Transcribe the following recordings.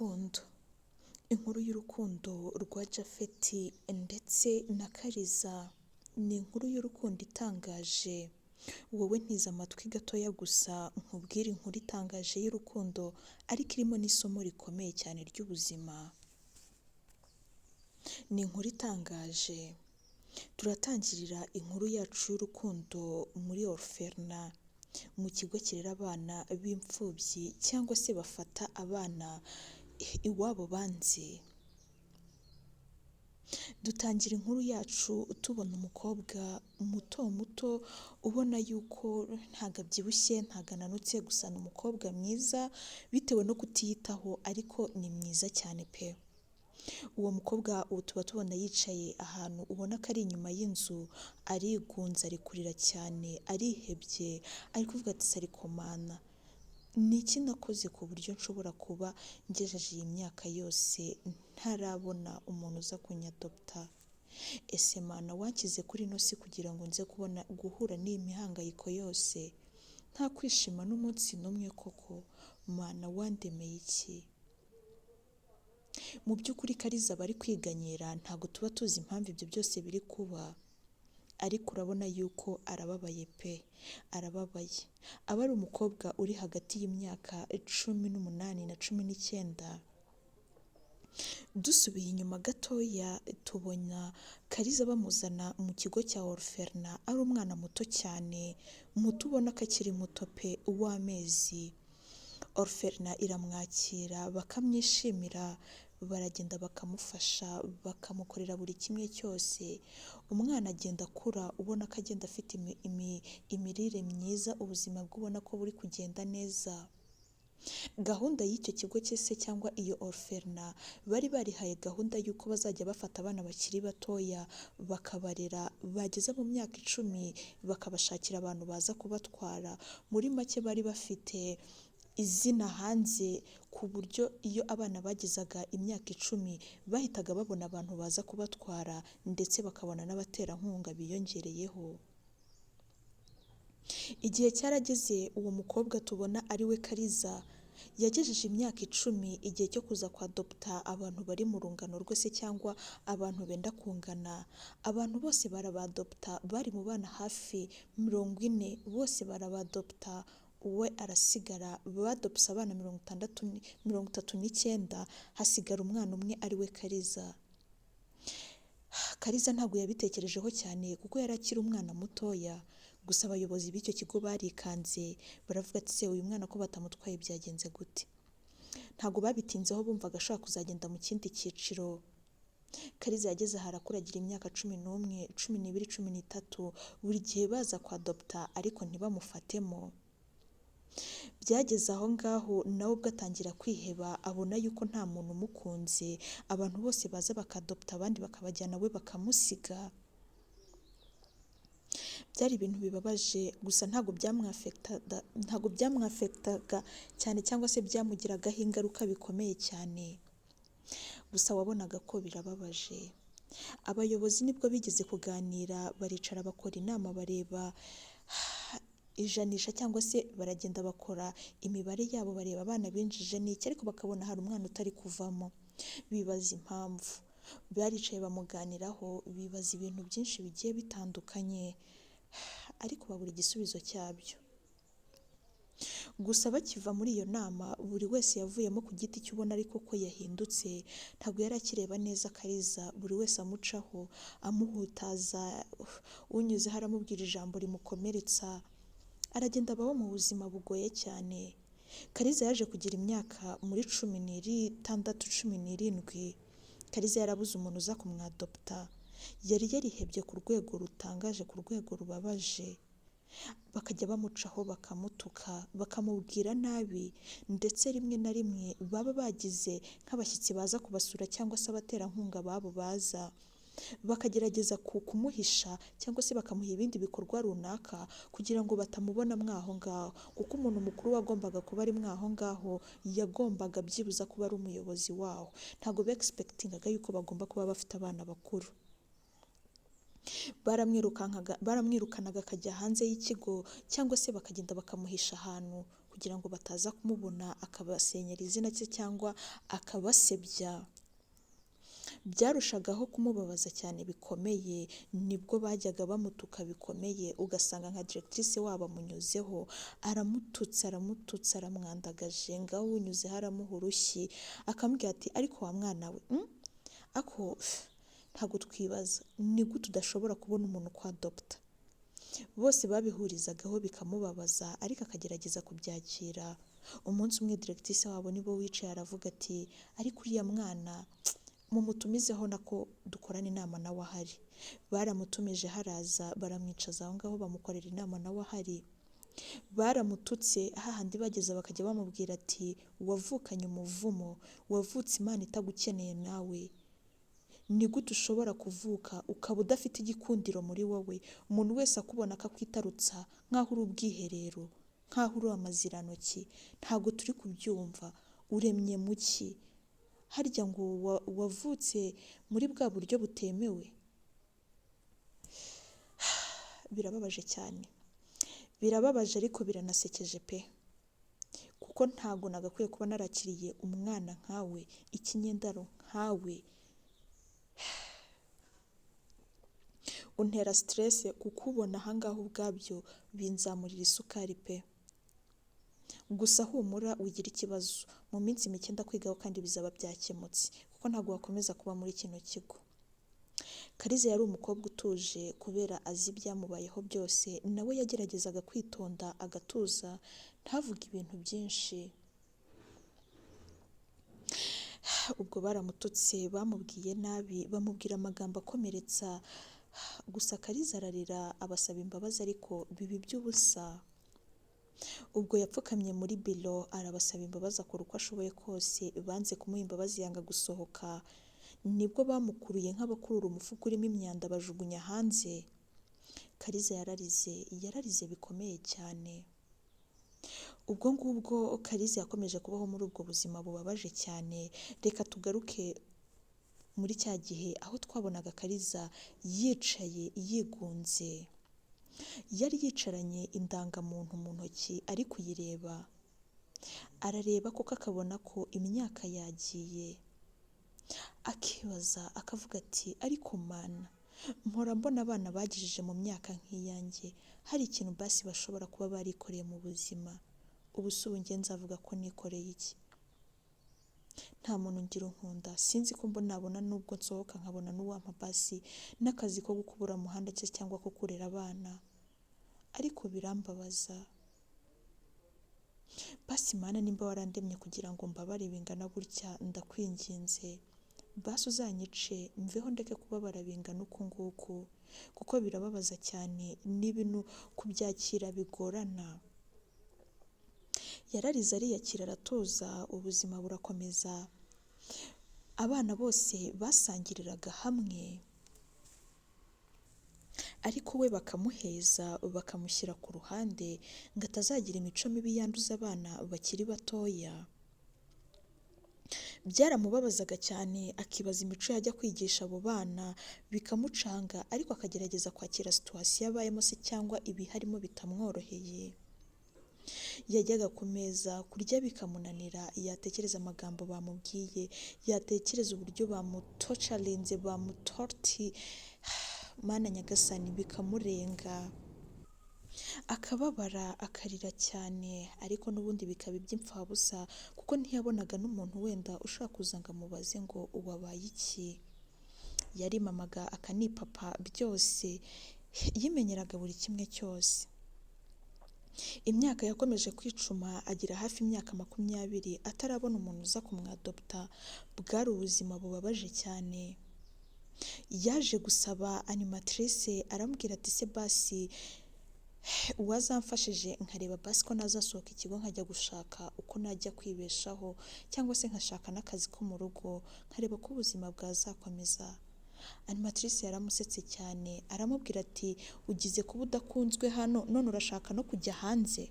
Urukundo. Inkuru y'urukundo rwa Japhet ndetse na Kariza ni inkuru y'urukundo itangaje. Wowe ntiza amatwi gatoya gusa nkubwire inkuru itangaje y'urukundo ariko irimo n'isomo rikomeye cyane ry'ubuzima. Ni inkuru itangaje. Turatangirira inkuru yacu y'urukundo muri orphelinat, mu kigo kirera abana b'imfubyi cyangwa se bafata abana iwabo banze. Dutangira inkuru yacu tubona umukobwa muto muto ubona yuko ntago abyibushye, ntago ananutse, gusa ni umukobwa mwiza bitewe no kutiyitaho ariko ni mwiza cyane pe. Uwo mukobwa ubu tuba tubona yicaye ahantu ubona ko ari inyuma y'inzu, arigunze, ari kurira cyane, arihebye, ari kuvuga ati ariko Mana, ni iki nakoze ku buryo nshobora kuba ngejeje iyi myaka yose ntarabona umuntu uza kunyadopta? Ese Mana, wanshyize kuri ino si kugira ngo nze guhura n'iyi mihangayiko yose nta kwishima n'umunsi n'umwe koko? Mana, wandemeye iki? Mu by'ukuri Kariza bari kwiganyira ntabwo tuba tuzi impamvu ibyo byose biri kuba, ariko urabona yuko arababaye pe, arababaye. Aba ari umukobwa uri hagati y'imyaka 18 na 19. Dusubiye inyuma gatoya tubona Kariza bamuzana mu kigo cya orphelinat ari umwana muto cyane, muto ubona ko akiri muto pe, w'amezi. Orphelinat iramwakira bakamwishimira, baragenda bakamufasha, bakamukorera buri kimwe cyose. Umwana agenda akura ubona ko agenda afite imirire myiza, ubuzima bwe ubona ko buri kugenda neza. Gahunda y'icyo kigo cyose cyangwa iyo orphelinat bari barihaye gahunda y'uko bazajya bafata abana bakiri batoya bakabarera, bageza mu myaka 10 bakabashakira abantu baza kubatwara. Muri make bari bafite izina hanze ku buryo iyo abana bagezaga imyaka 10 bahitaga babona abantu baza kubatwara ndetse bakabona n'abaterankunga biyongereyeho. Igihe cyarageze uwo mukobwa tubona ari we Kariza yagejeje imyaka 10, igihe cyo kuza kwa dopta abantu bari mu rungano rwose cyangwa abantu benda kungana. Abantu bose barabadopta, bari mu bana hafi 40 bose barabadopta, we arasigara. Badopsa abana 39, hasigara umwana umwe ari we Kariza. Kariza ntabwo yabitekerejeho cyane kuko yari akiri umwana mutoya, gusa abayobozi b'icyo kigo barikanze baravuga ati se uyu mwana ko batamutwaye byagenze gute? Ntabwo babitinzeho, bumvaga ashaka kuzagenda mu kindi cyiciro. Kariza yageze harakura agira imyaka 11, 12, 13, buri gihe baza kwa dopta ariko ntibamufatemo. Byageze aho ngaho nawe ubwo atangira kwiheba, abona yuko nta muntu umukunze, abantu bose baza bakadopta abandi bakabajyana, we bakamusiga. Byari ibintu bibabaje, gusa ntabwo byamwafektaga cyane cyangwa se byamugiragaho ingaruka bikomeye cyane, gusa wabonaga ko birababaje. Abayobozi nibwo bigeze kuganira, baricara bakora inama, bareba ijanisha cyangwa se baragenda bakora imibare yabo, bareba abana binjije n'iki, ariko bakabona hari umwana utari kuvamo. Bibaza impamvu, baricaye bamuganiraho, bibaza ibintu byinshi bigiye bitandukanye ariko babura igisubizo cyabyo. Gusa bakiva muri iyo nama buri wese yavuyemo ku giti cy'ubona ariko ko yahindutse, ntabwo yari akireba neza Kariza, buri wese amucaho amuhutaza, unyuzeho aramubwira ijambo rimukomeretsa, aragenda abaho mu buzima bugoye cyane. Kariza yaje kugira imyaka muri 16, 17. Kariza yarabuze umuntu uza kumwadopta, yari yarihebye ku rwego rutangaje, ku rwego rubabaje. Bakajya bamucaho bakamutuka, bakamubwira nabi, ndetse rimwe na rimwe baba bagize nk'abashyitsi baza kubasura cyangwa se abaterankunga babo baza, bakagerageza kumuhisha cyangwa se bakamuha ibindi bikorwa runaka kugira ngo batamubona mwaho ngaho, kuko umuntu mukuru wagombaga kuba ari mwaho ngaho yagombaga byibuza kuba ari umuyobozi waho. Ntabwo be-expectingaga yuko bagomba kuba bafite abana bakuru. Baramwirukanaga akajya hanze y'ikigo cyangwa se bakagenda bakamuhisha ahantu kugira ngo bataza kumubona akabasenyera izina rye cyangwa akabasebya. Byarushagaho kumubabaza cyane bikomeye, nibwo bajyaga bamutuka bikomeye, ugasanga nka directrice wabo amunyuzeho aramututse aramwandagaje, ngaho unyuzeho aramuha urushyi, akamubwira ati ariko wa mwana we ako ntabwo twibaza ni gute udashobora kubona umuntu kwa dogita. Bose babihurizagaho bikamubabaza ariko akagerageza kubyakira. Umunsi umwe directrice wabo nibo wicaye aravuga ati ariko uriya mwana mumutumizeho nako dukorana inama nawe ahari. Baramutumije haraza baramwicaza aho ngaho bamukorera inama nawe ahari. Baramututse hahandi bageze bakajya bamubwira ati wavukanye umuvumo, wavutse Imana itagukeneye nawe. Ni gute ushobora kuvuka ukaba udafite igikundiro muri wowe, umuntu wese akubona akakwitarutsa nk'aho uri ubwiherero, nk'aho uri amaziranoki. Ntabwo turi kubyumva, uremye mu ki? Harya ngo wavutse muri bwa buryo butemewe? Birababaje cyane, birababaje ariko biranasekeje pe, kuko ntabwo nagakwiye kuba narakiriye umwana nkawe, ikinyendaro nkawe. Untera stress kukubona ahangaha ubwabyo binzamurira isukari pe. Gusa humura wigira ikibazo, mu minsi mike ndakwigaho kandi bizaba byakemutse, kuko ntabwo wakomeza kuba muri kino kigo. Kariza yari umukobwa utuje kubera azi ibyamubayeho byose, nawe yageragezaga kwitonda agatuza ntavuge ibintu byinshi. Ubwo baramututse, bamubwiye nabi, bamubwira amagambo akomeretsa, gusa Kariza ararira abasaba imbabazi ariko biba iby'ubusa. Ubwo yapfukamye muri biro arabasaba imbabazi akora uko ashoboye kose, banze kumuha imbabazi yanga gusohoka. Nibwo bamukuruye nk'abakurura umufuka urimo imyanda bajugunya hanze. Kariza yararize bikomeye cyane. Ubwo ngubwo Kariza yakomeje kubaho muri ubwo buzima bubabaje cyane. Reka tugaruke muri cya gihe aho twabonaga Kariza yicaye yigunze. Yari yicaranye indangamuntu mu ntoki ari kuyireba. Arareba kuko akabona ko imyaka yagiye. Akibaza akavuga ati ariko Mana, mpora mbona abana bagejeje mu myaka nk'iyanjye hari ikintu basi bashobora kuba barikoreye mu buzima. Ubu se ubu njye nzavuga ko nikoreye iki? Nta muntu ngira unkunda, sinzi ko nabona nubwo nsohoka nkabona n'uwampa basi n'akazi ko gukubura umuhanda cyangwa ko kurera abana, ariko birambabaza. Basi Mana, nimba warandemye kugira ngo mbabare bingana gutya, ndakwinginze basi uzanyice mveho ndeke kubabara bingana uku nguku, kuko birababaza cyane n'ibintu kubyakira bigorana. Yararize ariyakira aratuza, ubuzima burakomeza. Abana bose basangiriraga hamwe, ariko we bakamuheza bakamushyira ku ruhande ngo atazagira imico mibi yanduza abana bakiri batoya. Byaramubabazaga cyane, akibaza imico yajya kwigisha abo bana bikamucanga, ariko akagerageza kwakira situwasiyo abayemo se cyangwa ibiharimo bitamworoheye. Yajyaga ku meza kurya bikamunanira, yatekereza amagambo bamubwiye, yatekereza uburyo bamutocarinze, bamutorti, Mana Nyagasani, bikamurenga. Akababara akarira cyane, ariko n'ubundi bikaba iby'imfabusa, kuko ntiyabonaga n'umuntu wenda ushaka kuza ngo amubaze ngo wabaye iki. Yarimamaga akanipapa byose, yimenyeraga buri kimwe cyose. Imyaka yakomeje kwicuma, agira hafi imyaka 20 atarabona umuntu uza kumwadopta. Bwari ubuzima bubabaje cyane. Yaje gusaba animatrice, aramubwira ati se basi uwazamfashije nkareba basi ko nazasohoka ikigo nkajya gushaka uko najya kwibeshaho, cyangwa se nkashaka n'akazi ko mu rugo, nkareba ko ubuzima bwazakomeza. Animatrice yaramusetse cyane, aramubwira ati ugize kuba udakunzwe hano none urashaka no kujya hanze?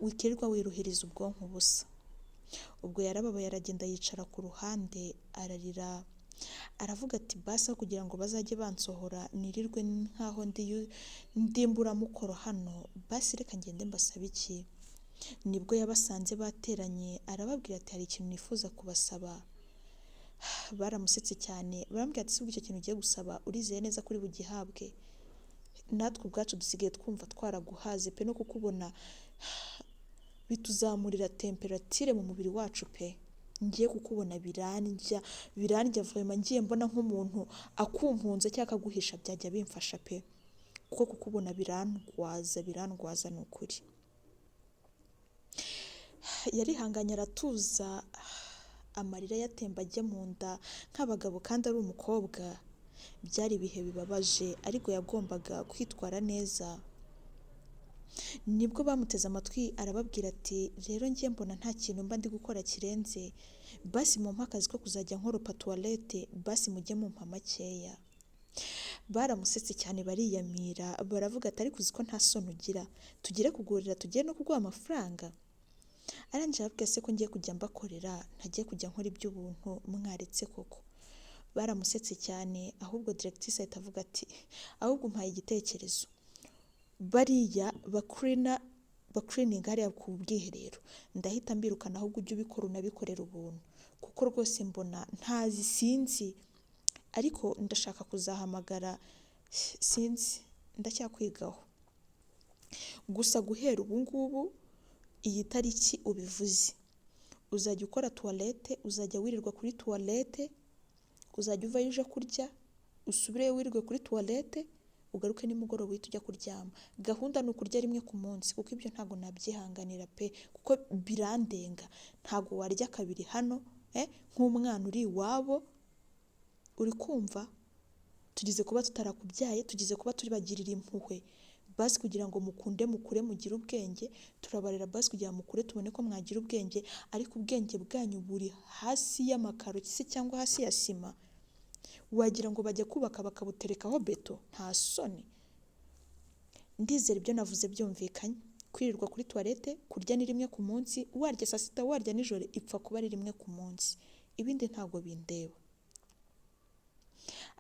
Wikirirwa wiruhiriza ubwonko ubusa. Ubwo yarababaye, aragenda yicara ku ruhande ararira, aravuga ati basi aho kugira ngo bazajye bansohora nirirwe nkaho ndimburamukoro hano, basi reka ngende mbasabe iki. Nibwo yabasanze bateranye arababwira ati hari ikintu nifuza kubasaba. Baramusetse cyane baramubwira ati icyo kintu ugiye gusaba urizeye neza kuri bugihabwe, natwe ubwacu dusigaye twumva twaraguhaze pe, no kukubona bituzamurira temperatire mu mubiri wacu pe, ngiye kukubona birandya vraiment, ngiye mbona nk'umuntu akumpunze cyangwa akaguhisha byajya bimfasha pe, kuko kukubona birandwaza ni ukuri. Yarihanganye aratuza, amarira yatemba ajya mu nda nk'abagabo kandi ari umukobwa. Byari ibihe bibabaje ariko yagombaga kwitwara neza. Nibwo bamuteze amatwi arababwira ati rero ngiye mbona nta kintu mba ndi gukora kirenze, basi mumpe akazi ko kuzajya nkoropa tuwarete, basi mujye mumpa makeya. Baramusetse cyane bariyamira baravuga ati ariko uzi ko nta soni ugira, tugire kugurira tugiye no kuguha amafaranga. Arangije arababwira se ko ngiye kujya mbakorera ntagiye kujya nkora iby'ubuntu, mwaretse koko. Baramusetse cyane ahubwo directrice ahita avuga ati ahubwo mpaye igitekerezo, bariya bakurininga hariya ku bwiherero ndahita mbirukana, ahubwo ujye ubikora unabikorera ubuntu, kuko rwose mbona ntazi sinzi, ariko ndashaka kuzahamagara sinzi ndacyakwigaho. Gusa guhera ubu ngubu iyi tariki ubivuze uzajya ukora tuwarete, uzajya wirirwa kuri tuwarete, uzajya uvayo uje kurya usubireyo wirirwe kuri tuwarete, ugaruke nimugoroba uhita ujya kuryama. Gahunda ni ukurya rimwe ku munsi, kuko ibyo ntabwo nabyihanganira pe, kuko birandenga. Ntabwo warya kabiri hano nk'umwana uri iwabo, uri kumva, tugize kuba tutarakubyaye, tugize kuba tubagirira impuhwe, basi kugira ngo mukunde mukure mugire ubwenge, turabarera basi kugira ngo mukure tubone ko mwagira ubwenge, ariko ubwenge bwanyu buri hasi y'amakaro se cyangwa hasi ya sima. Wagira ngo bajya kubaka bakabuterekaho beto, nta soni. Ndizera ibyo navuze byumvikanye. Kwirirwa kuri tuwarete, kurya ni rimwe ku munsi, warya saa sita warya nijoro, ipfa kuba ari rimwe ku munsi, ibindi ntabwo bindeba.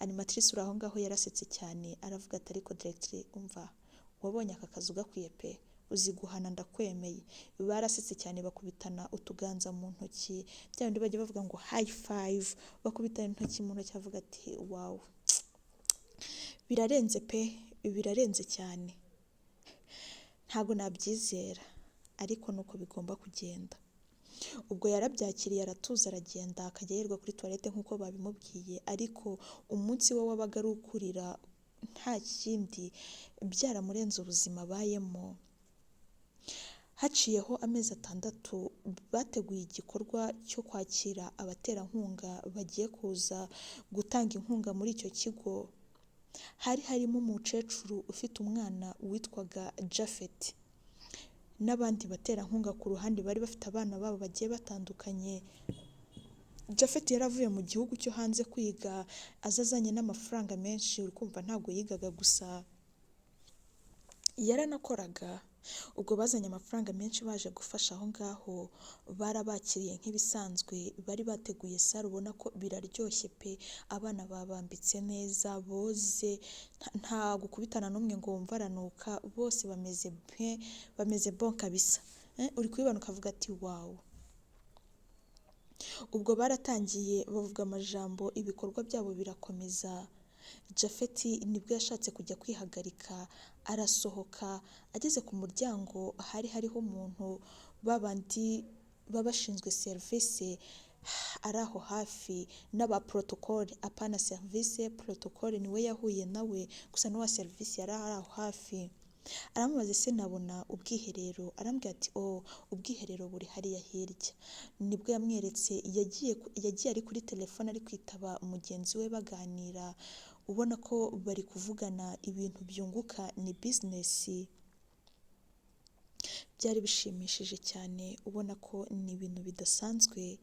Animatrice uri aho ngaho yarasetse cyane aravuga ati ariko directrice umva, wabonye aka kazi ugakwiye pe, uzi guhana ndakwemeye. Barasetse cyane bakubitana utuganza mu ntoki, bya bindi bajya bavuga ngo high five, bakubitana intoki mu ntoki avuga ati wow, birarenze pe, birarenze cyane, ntabwo nabyizera, ariko nuko bigomba kugenda. Ubwo yarabyakiriye aratuza aragenda akajya yirirwa kuri tuwarete nk'uko babimubwiye, ariko umunsi we wabaga ari ukurira nta kindi, byaramurenze ubuzima abayemo. Haciyeho amezi 6 bateguye igikorwa cyo kwakira abaterankunga bagiye kuza gutanga inkunga muri icyo kigo. Hari harimo umukecuru ufite umwana witwaga Japhet, n'abandi baterankunga ku ruhande bari bafite abana babo bagiye batandukanye. Japhet yaravuye mu gihugu cyo hanze kwiga, azazanye n'amafaranga menshi, uri kumva ntabwo yigaga gusa yaranakoraga. Ubwo bazanye amafaranga menshi baje gufasha aho ngaho, barabakiriye nk'ibisanzwe, bari bateguye sare ubona ko biraryoshye pe, abana babambitse neza boze, nta gukubitana n'umwe ngo wumva aranuka, bose bameze bon kabisa, uri kubibona ukavuga ati wow. Ubwo baratangiye bavuga amajambo, ibikorwa byabo birakomeza. Japhet nibwo yashatse kujya kwihagarika, arasohoka, ageze ku muryango hari hariho umuntu babandi babashinzwe serivisi ari aho hafi n'aba protocole, apana service, protocole niwe yahuye nawe, gusa n'uwa service yari ari aho hafi. Aramubaza ese nabona ubwiherero, arambwira ati ubwiherero buri hariya hirya. Nibwo yamweretse, yagiye ari kuri telefone ari kwitaba mugenzi we baganira, ubona ko bari kuvugana ibintu byunguka, ni business. Byari bishimishije cyane, ubona ko ni ibintu bidasanzwe.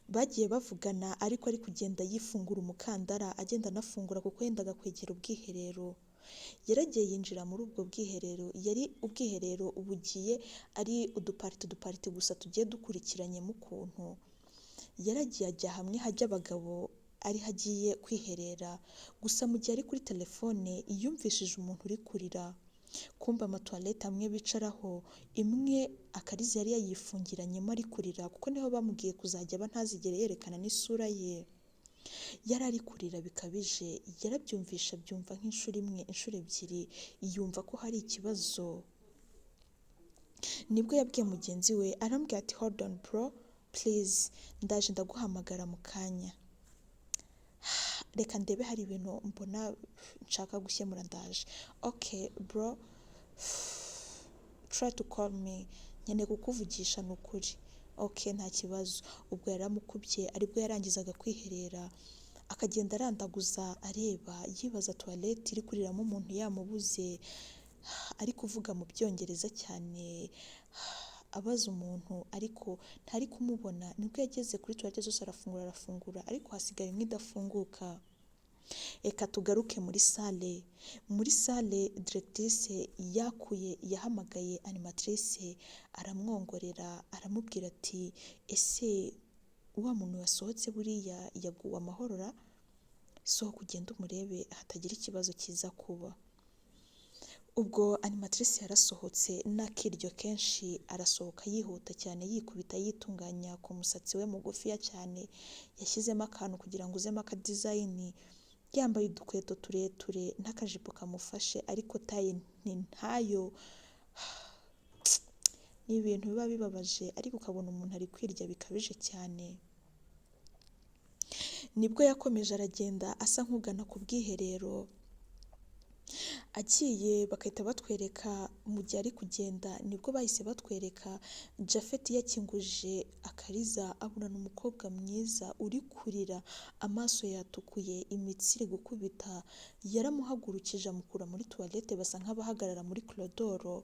Bagiye bavugana ariko ari kugenda yifungura umukandara, agenda anafungura kuko yendaga kwegera ubwiherero. Yaragiye yinjira muri ubwo bwiherero, yari ubwiherero bugiye ari udupariti gusa tugiye dukurikiranye mu kuntu. Yaragiye ajya hamwe hajya abagabo ariho agiye kwiherera, gusa mu gihe ari kuri telefone yumvishije umuntu uri kurira. Kumbe amatuwarete amwe bicaraho, imwe Akariza yari yayifungiranyemo ari kurira kuko niho bamubwiye kuzajya aba ntazigere yerekana n'isura ye. Yari ari kurira bikabije, yarabyumvisha abyumva nk'inshuro imwe, inshuro ebyiri, yumva ko hari ikibazo. Nibwo yabwiye mugenzi we arambwira ati hold on bro please, ndaje ndaguhamagara mu kanya, reka ndebe hari ibintu mbona nshaka gukemura ndaje. Okay bro, try to call me, nkeneye kukuvugisha ni ukuri. Okay nta kibazo. Ubwo yaramukubye, aribwo yarangizaga kwiherera akagenda arandaguza areba, yibaza toilette iri kuriramo umuntu yamubuze, ari kuvuga mu byongereza cyane abaza umuntu ariko ntari kumubona. Nibwo yageze kuri toilette zose arafungura ariko hasigaye imwe idafunguka. Reka tugaruke muri sale. Muri sale directrice yahamagaye animatrice aramwongorera, aramubwira ati ese wa muntu wasohotse buriya yaguwe amahoro? Sohoka ugenda umurebe hatagira ikibazo kiza kuba. Ubwo animatrice yarasohotse n'akiryo kenshi, arasohoka yihuta cyane, yikubita yitunganya ku musatsi we mugufiya cyane, yashyizemo akantu kugira ngo uzemo akadizayini, yambaye udukweto tureture n'akajipo kamufashe ariko taye ntayo. Ni ibintu biba bibabaje ariko ukabona umuntu ari kwirya bikabije cyane. Nibwo yakomeje aragenda asa nk'ugana ku bwiherero, agiye bagahita batwereka, mu gihe ari kugenda nibwo bahise batwereka Japhet yakinguje Akariza, abonana umukobwa mwiza uri kurira, amaso yatukuye, imitsi iri gukubita. Yaramuhagurukije amukura muri toilette, basa nk'abahagarara muri korodoro.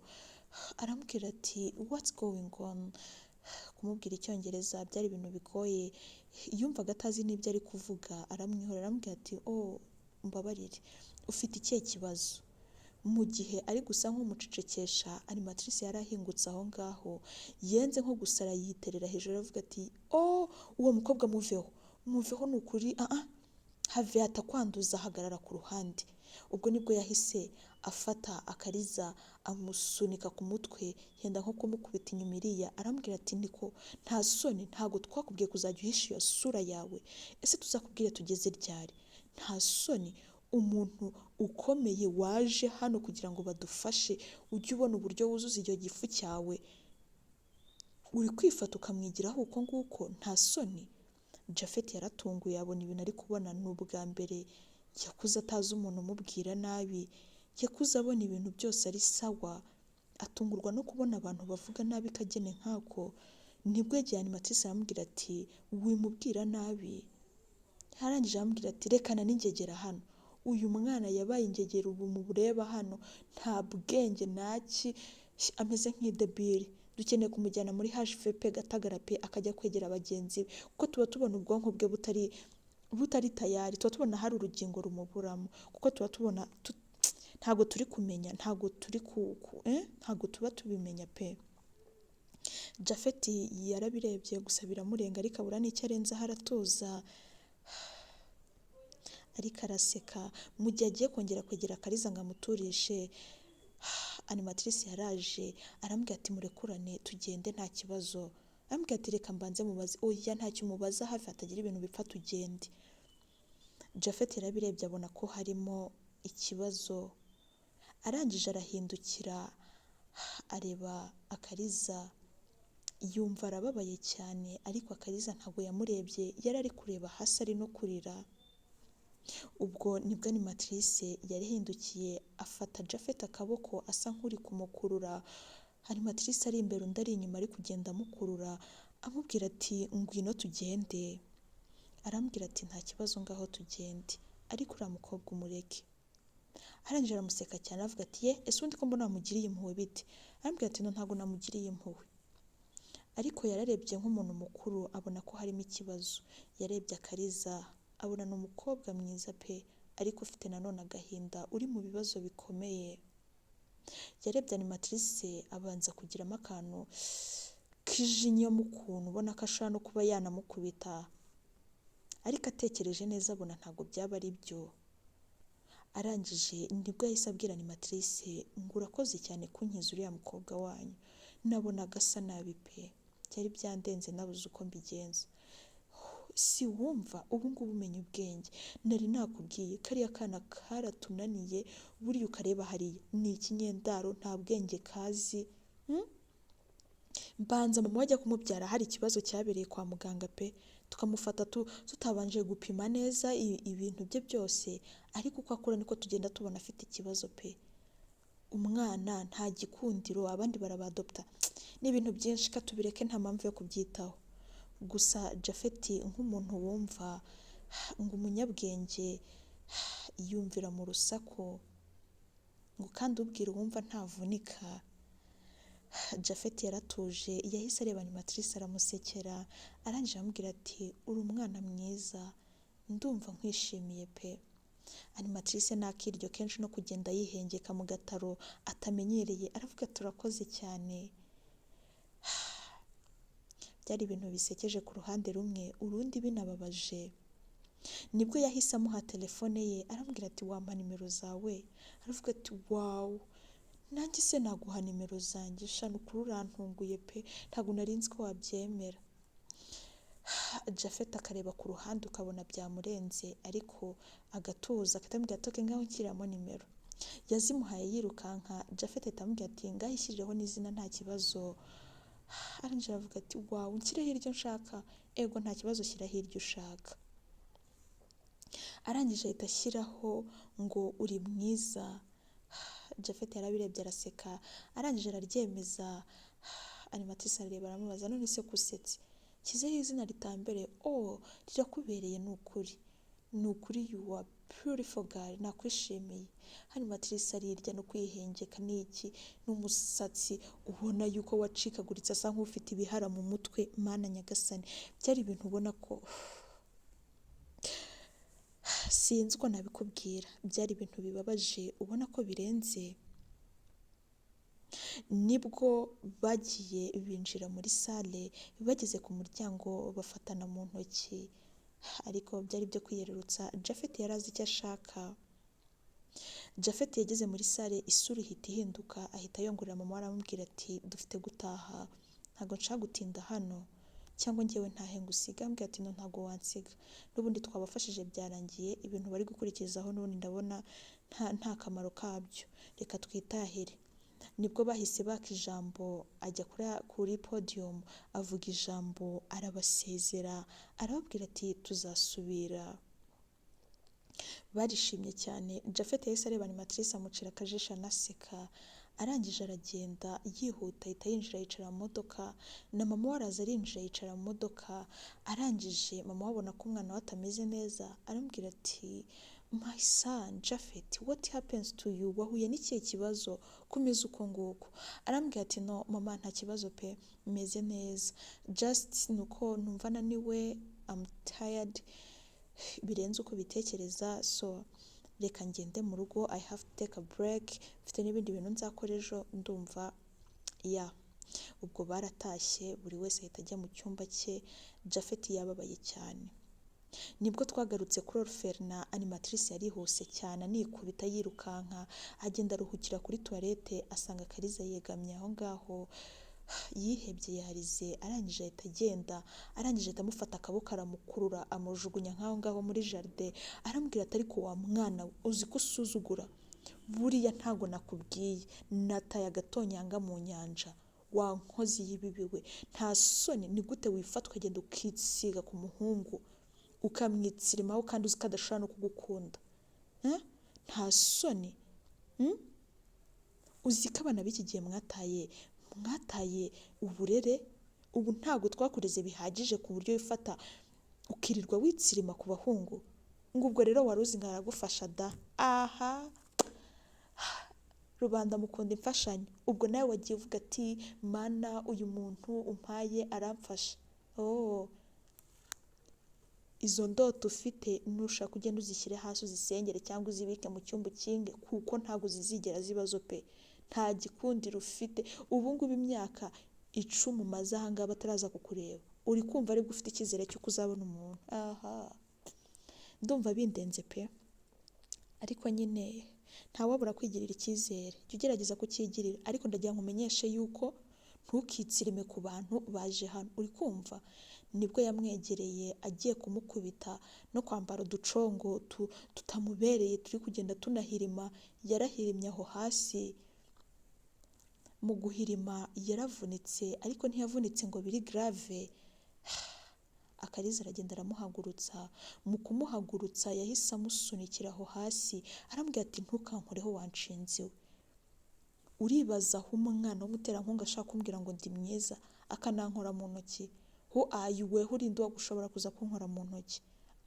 Aramubwira ati what's going on? Kumubwira icyongereza byari ibintu bigoye, yumvaga atazi n'ibyo ari kuvuga. Aramwihorera aramubwira ati mbabarire, ufite ikihe kibazo? Mu gihe ari gusa nk'umucecekesha, animatrice yari ahingutse aho ngaho, yenze nko gusara, yiterera hejuru avuga ati uwo mukobwa muveho ni ukuri, have atakwanduza, hagarara ku ruhande. Ubwo nibwo yahise afata Akariza amusunika ku mutwe, yenda nko kumukubita inyuma iriya. Arambwira ati niko nta soni, ntago twakubwiye kuzajya uhisha iyo sura yawe? Ese tuzakubwire tugeze ryari? Nta soni, umuntu ukomeye waje hano kugira ngo badufashe, ujye ubona uburyo wuzuza icyo gifu cyawe, uri kwifata ukamwigiraho uko nguko? Nta soni. Japhet yaratunguye, abona ibintu ari kubona ni ubwa mbere. Yakuze atazi umuntu umubwira nabi, yakuze abona ibintu byose ari sawa, atungurwa no kubona abantu bavuga nabi kagene nkako. Nibwo yagiye animatrice aramubwira ati wimubwira nabi. Yarangije aramubwira ati rekana n'ingegera hano, uyu mwana yabaye ingegera, ubu mureba hano nta bwenge naki, ameze nk'idebiri. Dukeneye kumujyana muri HVP Gatagara pe, akajya kwegera abagenzi be, kuko tuba tubona ubwonko bwe butari tayari, tuba tubona hari urugingo rumuburamo, kuko tuba tubona ntago turi kumenya, ntago tuba tubimenya pe. Japhet yarabirebye gusa biramurenga, ariko abura n'icyo arenzaho aratuza, ariko araseka. Mu gihe agiye kongera kwegera Akariza ngo amuturishe, animatrice yaraje arambwira ati murekurane tugende nta kibazo. Arambwira ati reka mbanze mubaze. Oya ntacyo umubaza, hafi hatagira ibintu bipfa, tugende. Japhet yarabirebye abona ko harimo ikibazo, arangije arahindukira areba Akariza, yumva arababaye cyane, ariko Akariza ntabwo yamurebye, yari ari kureba hasi ari no kurira. Ubwo nibwo animatrice yarihindukiye afata Japhet akaboko asa nk'uri kumukurura. Animatrice ari imbere, undi ari inyuma, ari kugenda amukurura amubwira ati ngwino tugende. Arambwira ati nta kibazo ngaho tugende, ariko uriya mukobwa umureke. Arangije aramuseka cyane avuga ati ese undi ko mbona namugiriye impuhwe bite? Arambwira ati ntago namugiriye impuhwe, ariko yararebye nk'umuntu mukuru abona ko harimo ikibazo. Yarebye Akariza abona ni umukobwa mwiza pe, ariko ufite nanone agahinda, uri mu bibazo bikomeye. Yarebye animatrice abanza kugiramo akantu k'ijinya mu kuntu, ubona ko ashobora no kuba yanamukubita. ariko atekereje neza abona ntabwo byaba ari byo. Arangije nibwo yahise abwira Animatrice ngo urakoze cyane kunkiza uriya mukobwa wanyu, nabonaga asa nabi pe, byari byandenze nabuze uko mbigenza. Si wumva ubu ngubu umenya ubwenge, nari nakubwiye kariya kana karatunaniye, buriya ukareba hariya ni ikinyendaro nta bwenge kazi. Mbanza mama wajya kumubyara hari ikibazo cyabereye kwa muganga pe, tukamufata tutabanje gupima neza ibintu bye byose, ariko uko akura niko tugenda tubona afite ikibazo pe. Umwana nta gikundiro, abandi barabadopta, ni ibintu byinshi katubireke nta mpamvu yo kubyitaho. Gusa Japhet nk'umuntu wumva ngo umunyabwenge yumvira mu rusaku, ngo kandi ubwira uwumva ntavunika. Japhet yaratuje, yahise areba Animatrice aramusekera, arangije aramubwira ati uri umwana mwiza, ndumva nkwishimiye pe. Animatrice nakiryo kenshi no kugenda yihengeka mu gataro atamenyereye, aravuga turakoze cyane. Byari ibintu bisekeje ku ruhande rumwe, urundi binababaje. Nibwo yahise amuha telefone ye, aramubwira ati wampa nimero zawe? Aravuga ati wawu, nanjye se naguha nimero zanjye? Shana ukuri urantunguye pe, ntabwo nari nzi ko wabyemera. Japhet akareba ku ruhande ukabona byamurenze, ariko agatuza akatamubwira ati okay ngaho nshyiramo nimero. Yazimuhaye yirukanka, Japhet atamubwira ati ngaho ishyirireho n'izina nta kibazo. Arangije aravuga ati wawu, nshyire hirya nshaka? Ego nta kibazo, shyira hirya ushaka. Arangije ahita ashyiraho ngo uri mwiza. Japhet yarabirebye araseka, arangije araryemeza. Animatrice arareba aramubaza none se kusetse kizeho izina ritambere? Rirakubereye ni ukuri you are beautiful girl, nakwishimiye. Animatrice arirya no kwihengeka n'iki n'umusatsi ubona yuko wacikaguritse asa nk'ufite ibihara mu mutwe. Mana nyagasani, byari ibintu ubona ko sinzi uko nabikubwira, byari ibintu bibabaje ubona ko birenze. Nibwo bagiye binjira muri sale, bageze ku muryango bafatana mu ntoki, ariko byari byo kwiyerurutsa. Japhet yari azi icyo ashaka. Japhet yageze muri sale, isura ihita ihinduka, ahita yongorera mama aramubwira ati dufite gutaha, ntabwo nshaka gutinda hano, cyangwa njyewe ntahe ngusiga. Ambwira ati no ntabwo wansiga, n'ubundi twabafashije byarangiye, ibintu bari gukurikizaho n'ubundi ndabona nta kamaro kabyo, reka twitahire. Nibwo bahise baka ijambo, ajya kuri podium avuga ijambo, arabasezera, arababwira ati tuzasubira. Barishimye cyane. Japhet yahise areba Animatrice amucira akajisho anaseka, arangije aragenda yihuta, ahita yinjira yicara mu modoka, na mama we araza arinjira yicara mu modoka. Arangije mama we abona ko umwana we atameze neza, aramubwira ati my son Japhet, what happens to you? Wahuye n'ikihe kibazo kumeze uko nguko? Arambwira ati no mama nta kibazo pe, meze neza, just nuko numva naniwe, I'm tired birenze uko bitekereza, so reka ngende mu rugo, I have to take a break, mfite n'ibindi bintu nzakora ejo, ndumva ubwo baratashye, buri wese ahita ajya mu cyumba cye. Japhet yababaye cyane. Nibwo twagarutse kuri Orphelin. Animatrice yarihuse cyane anikubita yirukanka, agenda aruhukira kuri toilette, asanga Kariza yegamye aho ngaho yihebye yarize. Arangije ahita agenda, arangije ahita amufata akaboko aramukurura amujugunya nk'aho ngaho muri jardin. Arambwira ati ariko wa mwana uzi ko usuzugura, buriya ntago nakubwiye nataye agatonyanga mu nyanja, wa nkozi y'ibibi we, nta soni, ni gute wifatwa agenda ukisiga ku muhungu ukamwitsirimaho kandi uzi ko adashobora no kugukunda? Nta soni. Uzi ko abana b'iki gihe mwataye uburere, ubu ntabwo twakureze bihagije ku buryo wifata ukirirwa witsirima ku bahungu, ngo ubwo rero wari uzi ngo aragufasha da? Aha, rubanda mukunda imfashanyo, ubwo nawe wagiye uvuga ati mana uyu muntu umpaye aramfasha. Izo ndoto ufite nushaka ugenda uzishyire hasi uzisengere cyangwa uzibike mu cyumba ukinge, kuko ntabwo zizigera zibazo pe, nta gikundiro ufite. Ubu ngubu imyaka 10 umaze aha ngaha bataraza kukureba, uri kumva aribwo ufite icyizere cy'uko uzabona umuntu? Aha. ndumva bindenze pe, ariko nyine ntawabura kwigirira icyizere, jya ugerageza kucyigirira, ariko ndagira ngo umenyeshe yuko ntukitsirime ku bantu baje hano, uri kumva? Nibwo yamwegereye agiye kumukubita no kwambara uducongo tutamubereye turi kugenda tunahirima, yarahirimye aho hasi, mu guhirima yaravunitse, ariko ntiyavunitse ngo biri grave. Akariza aragenda aramuhagurutsa, mu kumuhagurutsa yahise amusunikira aho hasi, arambwira ati ntukankoreho wanshinze we. Uribaza aho umwana w'umuterankunga ashaka kumbwira ngo ndi mwiza akanankora mu ntoki? Ho ayiweho urinde gushobora kuza kunkora mu ntoki,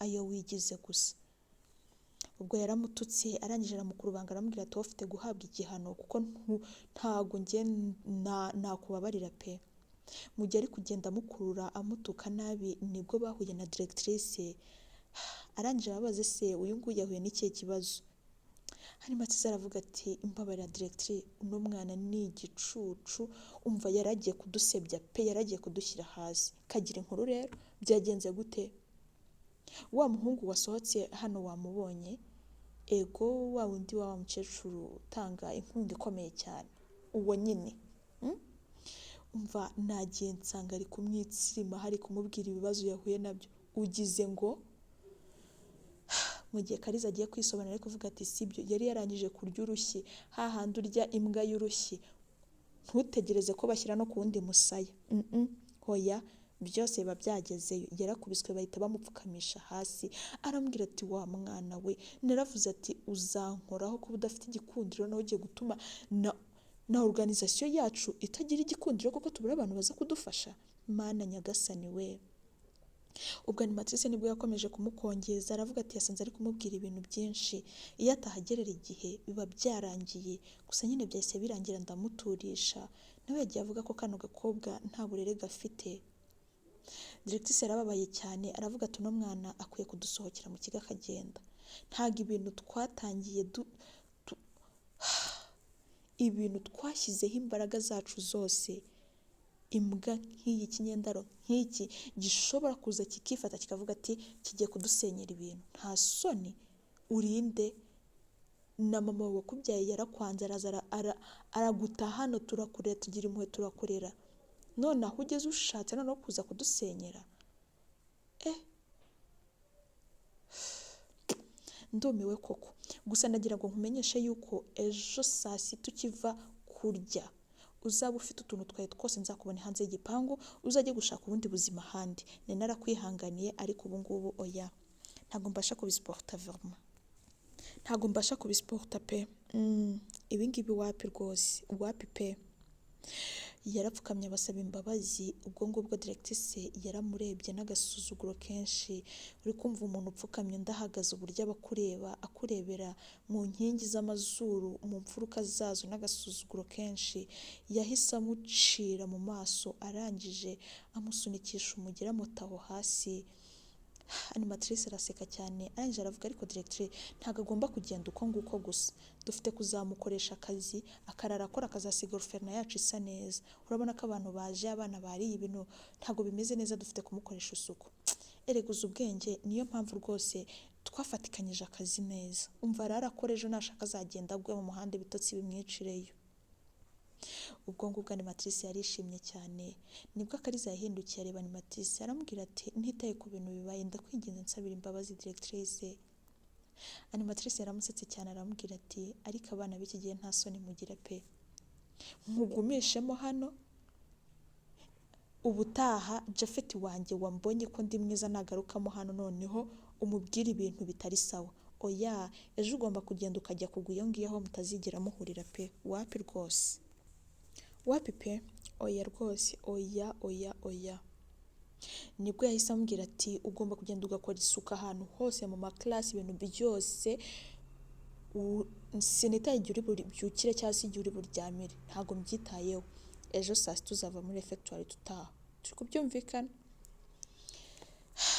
ayo wigize gusa. Ubwo yaramututse arangije aramukurubanga aramubwira ati wowe ufite guhabwa igihano kuko ntago njye nakubabarira pe. Mu gihe ari kugenda amukurura amutuka nabi nibwo bahuye na directrice, arangije arabaza se uyu nguyu yahuye n'ikihe kibazo? Animatrice aravuga ati imbabarira directrice, uno mwana ni igicucu, umva yaragiye kudusebya pe, yaragiye kudushyira hasi. Kagira inkuru rero, byagenze gute? Wa muhungu wasohotse hano wamubonye? Ego, wa wundi wa mukecuru utanga inkunga ikomeye cyane, uwo nyine. Umva nagiye nsanga ari kumwitsirima, hari kumubwira ibibazo yahuye nabyo, ugize ngo mu gihe Kariza agiye kwisobanura ari kuvuga ati sibyo, yari yarangije kurya urushyi, hahandi urya imbwa y'urushyi, ntutegereze ko bashyira no ku wundi musaya. Hoya byose biba byagezeyo, yarakubiswe bahita bamupfukamisha hasi. Arambwira ati wa mwana we, naravuze ati uzankoraho kuba udafite igikundiro, nawe ugiye gutuma na organisation yacu itagira igikundiro kuko tubura abantu baza kudufasha. Mana nyagasani we. Ubwo Animatrice nibwo yakomeje kumukongeza, aravuga ati yasanze ari kumubwira ibintu byinshi, iyo atahagerera igihe biba byarangiye. Gusa nyine byahise birangira ndamuturisha, nawe yagiye avuga ko kano gakobwa nta burere gafite. Directrice yarababaye cyane, aravuga ati uno mwana akwiye kudusohokera mu kigo akagenda. Ntago ibintu twatangiye ibintu twashyizeho imbaraga zacu zose, imbwa nk'iyi, kinyendaro nk'iki gishobora kuza kikifata kikavuga ati kigiye kudusenyera ibintu. Nta soni, urinde na mama wakubyaye yarakwanze, araguta hano turakurera, tugira impuhwe turakurera, none aho ugeze ushatse noneho kuza kudusenyera. Ndumiwe koko. Gusa nagira ngo nkumenyeshe yuko ejo saa sita ukiva kurya uzaba ufite utuntu twawe twose nzakubona hanze y'igipangu, uzajye gushaka ubundi buzima ahandi. Nari narakwihanganiye ariko ubu ngubu oya, ntabwo mbasha kubisiporta vraiment, ntabwo mbasha kubisiporta pe. Ibi ngibi wapi rwose, wapi pe. Yarapfukamye abasaba imbabazi. Ubwo ngubwo directrice yaramurebye n'agasuzuguro kenshi, uri kumva umuntu upfukamye ndahagaze uburyo abakureba akurebera mu nkingi z'amazuru, mu mfuruka zazo, n'agasuzuguro kenshi. Yahise amucira mu maso, arangije amusunikisha umugera amutaho hasi. Animatrice araseka cyane, arangije aravuga ariko directrice ntabwo agomba kugenda uko nguko gusa, dufite kuzamukoresha akazi, akarara akora akazasiga orphelin yacu isa neza. Urabona ko abantu baje, abana bariye ibintu ntabwo bimeze neza, dufite kumukoresha isuku. Ereguza ubwenge, niyo mpamvu rwose twafatikanyije akazi neza. Umva ararakora, ejo nashaka azagenda agwe mu muhanda ibitotsi bimwicireyo. Ubwo ngubwo Animatrice yarishimye cyane, nibwo Kariza yahindukiye areba Animatrice aramubwira ati ntitaye ku bintu bibaye, ndakwinginze nsabira imbabazi directrice. Animatrice yaramusetse cyane aramubwira ati ariko abana b'iki gihe nta soni mugira pe, nkugumishemo hano ubutaha Japhet wanjye wambonye ko ndi mwiza nagarukamo hano noneho umubwira ibintu bitari sawa. Oya, ejo ugomba kugenda ukajya kugwa iyo ngiyo aho mutazigera muhurira pe. Wapi rwose, wapi pe, oya rwose, oya oya oya. Nibwo yahise amubwira ati ugomba kugenda ugakora isuku ahantu hose, mu maklasi, ibintu byose, sinitaye igihe uri byukire cyangwa se igihe uri buryamire, ntabwo mbyitayeho. Ejo saa sita uzava muri refectoire tutaha, turi kubyumvikana?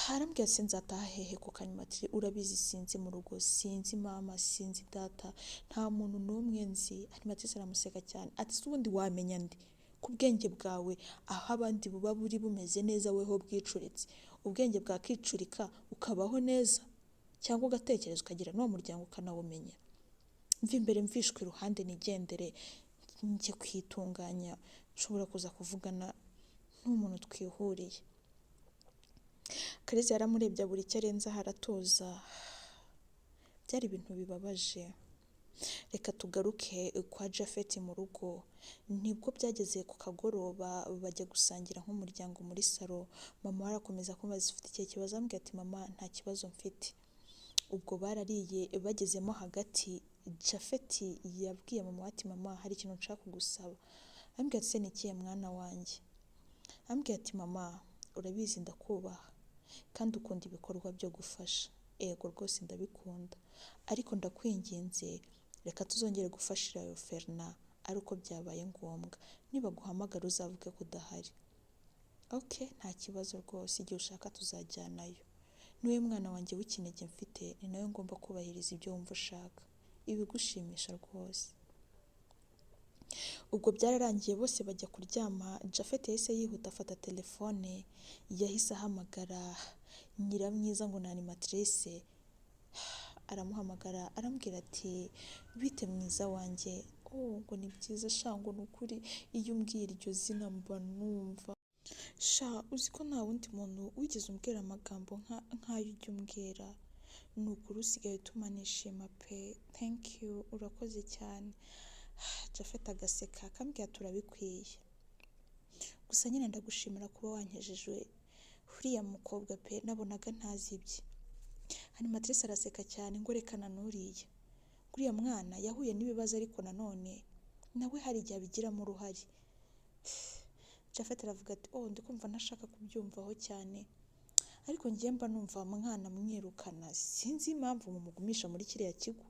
Arambwira ati nzataha hehe ko Animatrice, urabizi sinzi mu rugo, sinzi mama, sinzi data, nta muntu n'umwe nzi. Animatrice aramuseka cyane ati ubundi wamenya ndi ku bwenge bwawe, aho abandi buba buri bumeze neza weho bwicuritse, ubwenge bwakicurika ukabaho neza. cyangwa ugatekereza ukagira n'uwo muryango ukanawumenya. Mva imbere mvishwe iruhande nigendere njye kwitunganya, nshobora kuza kuvugana n'umuntu twihuriye. Kalisa yaramurebye abura icyo arenzaho aratuza. Byari ibintu bibabaje. Reka tugaruke kwa Japhet mu rugo. Nibwo byageze ku kagoroba bajya gusangira nk'umuryango muri salo. Mama we arakomeza kumubaza ufite ikihe kibazo, ambwira ati mama nta kibazo mfite. Ubwo barariye bagezemo hagati, Japhet yabwiye mama we ati mama hari ikintu nshaka kugusaba. Ambwira ati se ni ikihe mwana wanjye? Ambwira ati mama urabizi ndakubaha kandi ukunda ibikorwa byo gufasha. Ego rwose ndabikunda, ariko ndakwinginze reka tuzongere gufashira yo Ferna ari uko byabaye ngombwa. Niba guhamagara uzavuge ko udahari. Okay, nta kibazo rwose, igihe ushaka tuzajyanayo. Niwe mwana wanjye w'ikinege mfite, ni nawe ngomba kubahiriza ibyo wumva ushaka. Ibigushimisha rwose. Ubwo byararangiye bose bajya kuryama. Japhet yahise yihuta afata telefone, yahise ahamagara Nyiramwiza ngo ni animatrice. Aramuhamagara arambwira ati bite mwiza wanjye? Ngo ni byiza sha, ngo ni ukuri iyo umbwira iryo zina mba numva sha, uzi ko nta wundi muntu wigeze umbwira amagambo nk'ayo ujya umbwira. Ni ukuri usigaye utuma nishima pe, thank you, urakoze cyane. Japhet agaseka akambwira turabikwiye, gusa nyine ndagushimira kuba wankejejwe uriya mukobwa pe, nabonaga ntazi ibye. Animatrice araseka cyane ngo rekana n'uriya, uriya mwana yahuye n'ibibazo ariko nanone nawe hari igihe abigiramo uruhare. Japhet aravuga ati ndikumva ntashaka kubyumvaho cyane, ariko njye mba numva mwana mwirukana, sinzi impamvu mumugumisha muri kiriya kigo.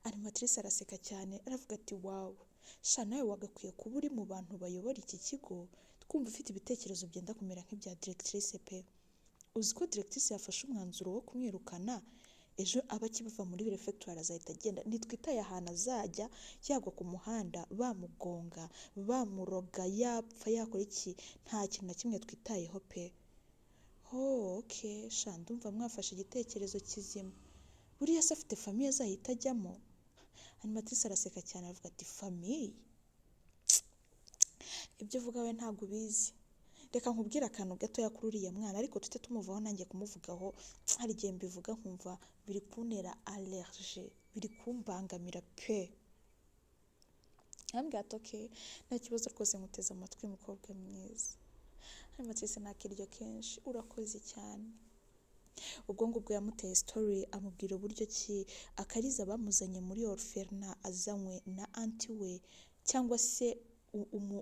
Animatrice araseka cyane aravuga ati wawu sha, nawe wagakwiye kuba uri mu bantu bayobora iki kigo, twumva ufite ibitekerezo byenda kumera nk'ibya directrice pe. Uzi ko directrice yafashe umwanzuro wo kumwirukana, ejo aba akiva muri refectoire azahita agenda, nitwitaye ahantu azajya yagwa ku muhanda, bamugonga bamuroga, yapfa yakora iki, nta kintu na kimwe twitayeho pe. Okay sha, ndumva mwafashe igitekerezo kizima. Buriya se afite famille azahita ajyamo? Animatrice araseka cyane aravuga ati famille? Ibyo uvuga we ntabwo ubizi. Reka nkubwire akantu gatoya kuri uriya mwana, ariko tujye tumuvaho nanjye kumuvugaho. Hari igihe mbivuga nkumva biri kuntera allergie, biri kumbangamira pe. Ambwira ati okay, nta kibazo rwose, nguteze amatwi mukobwa mwiza. Animatrice nakiryo kenshi, urakoze cyane. Ubwo ngubwo yamuteye story, amubwira uburyo ki Akariza bamuzanye muri orphelinat azanywe na anti we, cyangwa se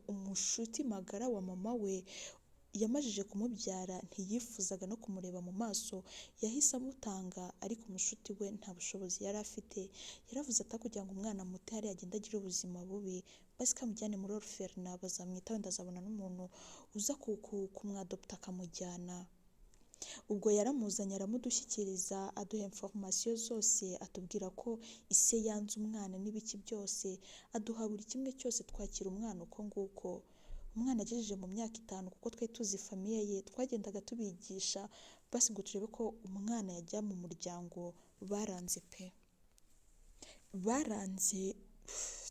umushuti magara wa mama we. Yamajije kumubyara ntiyifuzaga no kumureba mu maso, yahise amutanga, ariko umushuti we nta bushobozi yari afite. Yaravuze ati kugira ngo umwana muto yari agenda agira ubuzima bubi, basi kamujyane muri orphelinat bazamwitaho, ndazabona n'umuntu uza kumwadopta akamujyana. Ubwo yaramuzanye aramudushyikiriza, aduha information zose, atubwira ko ise yanze umwana n'ibiki byose, aduha buri kimwe cyose, twakira umwana uko nguko. Umwana agejeje mu myaka 5, kuko twe tuzi famille ye, twagendaga tubigisha basi ngo turebe ko umwana yajya mu muryango. Baranze pe, baranze.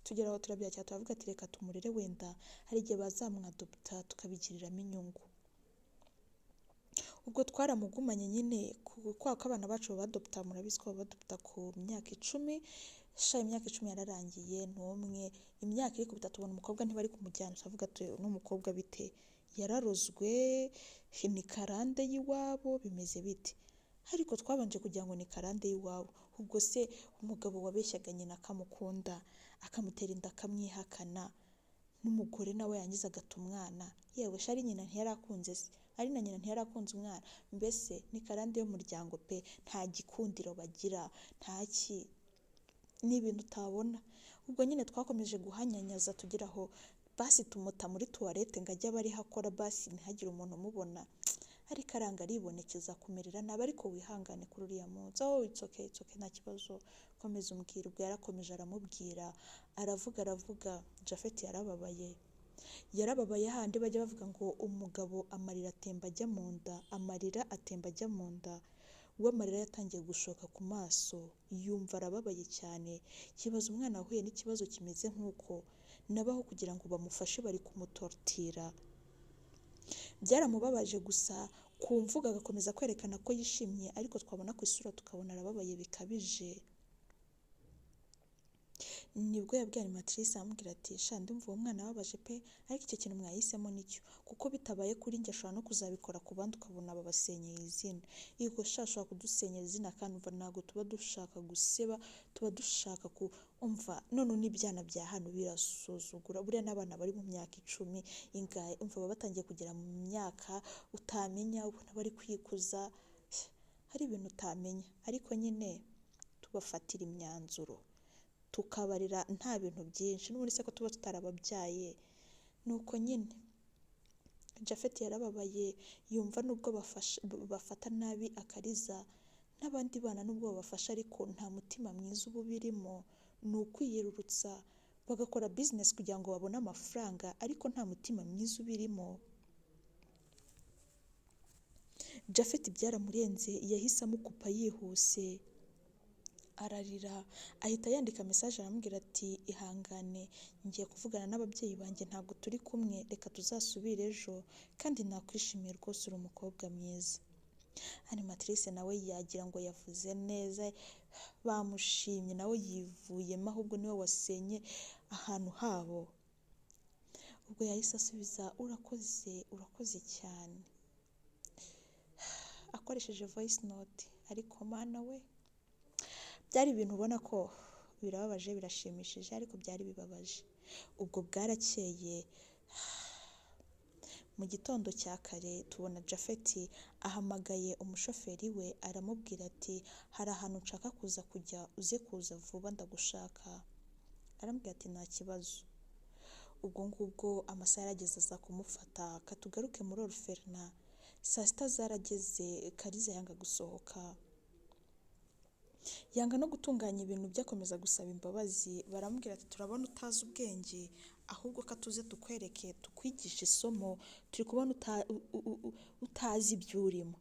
Tugera aho turabyakira, turavuga ati reka tumurere, wenda hari igihe bazamwadopta tukabigiriramo inyungu. Ubwo twaramugumanye nyine, kwa ko abana bacu badopta, murabizi ko badopta ku myaka 10. Sha imyaka 10 yararangiye, n'umwe imyaka iri kubita tubona umukobwa ntibari kumujyana, turavuga ati n'umukobwa bite, yararozwe, ni karande y'iwabo, bimeze bite? Ariko twabanje kugira ngo ni karande y'iwabo. Ubwo se umugabo wabeshyaga nyina akamukunda, akamutera inda, akamwihakana, n'umugore nawe yangiza agata umwana, yewe shari nyina ntiyarakunze se, ari na nyina ntiyarakunze umwana. Mbese ni karande y'umuryango pe, nta gikundiro bagira, ntaki, ni ibintu utabona. Ubwo nyine twakomeje guhanyanyaza tugeraho basi tumuta muri toilette ngo ajye bari hakora, basi ntihagire umuntu umubona, ariko aranga aribonekeza kumerera nabi. Ariko wihangane kuri uriya munsi. It's okay nta kibazo, komeza umbwira. Ubwo yarakomeje aramubwira, aravuga Japhet yarababaye. yarababaye handi bajya bavuga ngo umugabo amarira atemba ajya mu nda, we amarira yatangiye gushoka ku maso, yumva arababaye cyane, yibaza umwana wahuye n'ikibazo kimeze nk'uko nabaho kugira ngo bamufashe bari kumutortira. Byaramubabaje gusa ku mvuga agakomeza kwerekana ko yishimye, ariko twabona ku isura tukabona arababaye bikabije. Nibwo yabwiye animatrice amubwira ati sha ndumva uwo mwana ababaje pe, ariko icyo kintu mwahisemo nicyo, kuko bitabaye kuri njye ashobora no kuzabikora ku bandi ukabona babasenyeye izina. Yego sha ashobora kudusenyera izina kandi umva ntabwo tuba dushaka guseba, tuba dushaka umva none n'ibyana bya hano birasuzugura, buriya n'abana bari mu myaka 10 ingahe umva baba batangiye kugera mu myaka utamenya, ubona bari kwikuza, hari ibintu utamenya, ariko nyine tubafatira imyanzuro tukabarira nta bintu byinshi, n'ubundi se ko tuba tutarababyaye. Nuko nyine Japhet yarababaye, yumva nubwo bafata nabi Akariza n'abandi bana nubwo babafasha, ariko nta mutima mwiza uba ubirimo, ni ukwiyerurutsa bagakora business kugira ngo babone amafaranga, ariko nta mutima mwiza ubirimo. Japhet byaramurenze, yahise amukupa yihuse, ararira, ahita yandika message aramubwira ati ihangane ngiye kuvugana n'ababyeyi banjye, ntabwo turi kumwe, reka tuzasubire ejo, kandi nakwishimiye rwose, uri umukobwa mwiza. Animatrice nawe yagira ngo yavuze neza, bamushimye, nawe yivuyemo, ahubwo niwe wasenye ahantu habo. Ubwo yahise asubiza urakoze cyane, akoresheje voice note. Ariko mana we, byari ibintu ubona ko birababaje birashimishije, ariko byari bibabaje. Ubwo bwarakeye, mu gitondo cya kare tubona Japhet ahamagaye umushoferi we, aramubwira ati hari ahantu nshaka kuza kujya, uze kuza vuba ndagushaka. Aramubwira ati nta kibazo. Ubwo ngubwo amasaha yarageze aza kumufata, katugaruke muri Orphelina. Saa sita zarageze, Kariza yanga gusohoka, yanga no gutunganya ibintu byakomeza gusaba imbabazi. Baramubwira ati turabona utazi ubwenge, ahubwo katuze tukwereke, tukwigisha isomo, turi kubona utazi ibyo urimo,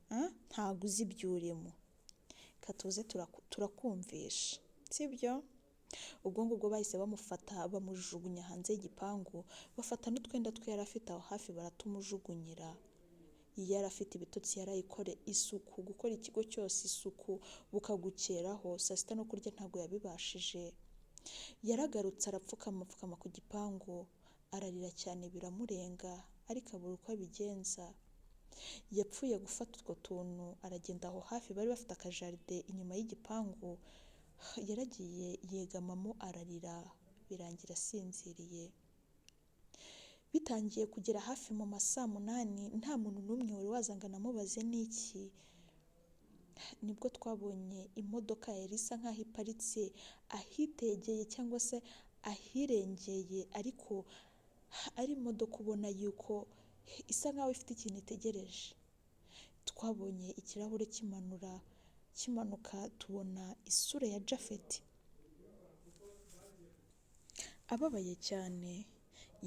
ntabwo uzi ibyo urimo, katuze turakumvisha, sibyo? Ubwo ngubwo bahise bamufata bamujugunya hanze y'igipangu, bafata n'utwenda twe yari afite aho hafi baratumujugunyira. Yari afite ibitotsi, yarayikore isuku, gukora ikigo cyose isuku bukagukeraho, saa sita no kurya ntabwo yabibashije. Yaragarutse arapfukama ku gipangu, ararira cyane biramurenga, ariko abura uko abigenza. Yapfuye gufata utwo tuntu aragenda aho hafi bari bafite akajaride inyuma y'igipangu, yaragiye yegamamo ararira, birangira asinziriye. Bitangiye kugera hafi mu ma 8 nta muntu n'umwe wari wazanga namubaze n'iki, nibwo twabonye imodoka yari isa nk'aho iparitse ahitegeye cyangwa se ahirengeye, ariko ari imodoka ubona yuko isa nk'aho ifite ikintu itegereje. Twabonye ikirahure kimanuka, tubona isura ya Japhet ababaye cyane.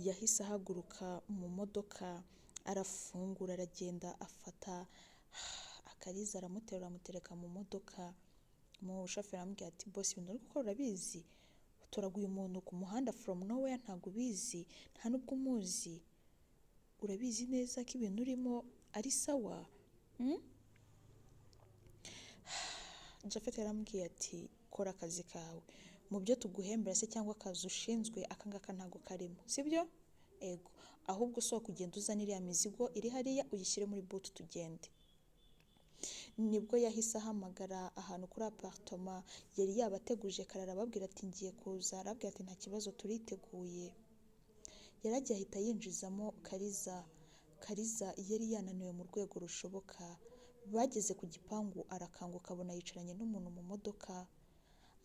Yahise ahaguruka mu modoka, arafungura, aragenda afata Akariza, aramuterura amutereka mu modoka. Umushoferi aramubwira ati boss, ibintu uri gukora urabizi? Utoraguye umuntu ku muhanda from nowhere, ntabwo ubizi, nta nubwo umuzi, urabizi neza ko ibintu urimo ari sawa? Japhet yaramubwiye ati kora akazi kawe, mu byo tuguhembera se cyangwa akazi ushinzwe akangaka ntabwo karimo, sibyo? Ego, ahubwo so kugenda uzana iriya mizigo iri hariya uyishyire muri boot tugende. Nibwo yahise ahamagara ahantu kuri apartment yari yabateguje kare, arababwira ati ngiye kuza, arababwira ati nta kibazo turiteguye. Yaragiye ahita yinjizamo Kariza yari yananiwe mu rwego rushoboka. Bageze ku gipangu arakanguka, abona yicaranye n'umuntu mu modoka,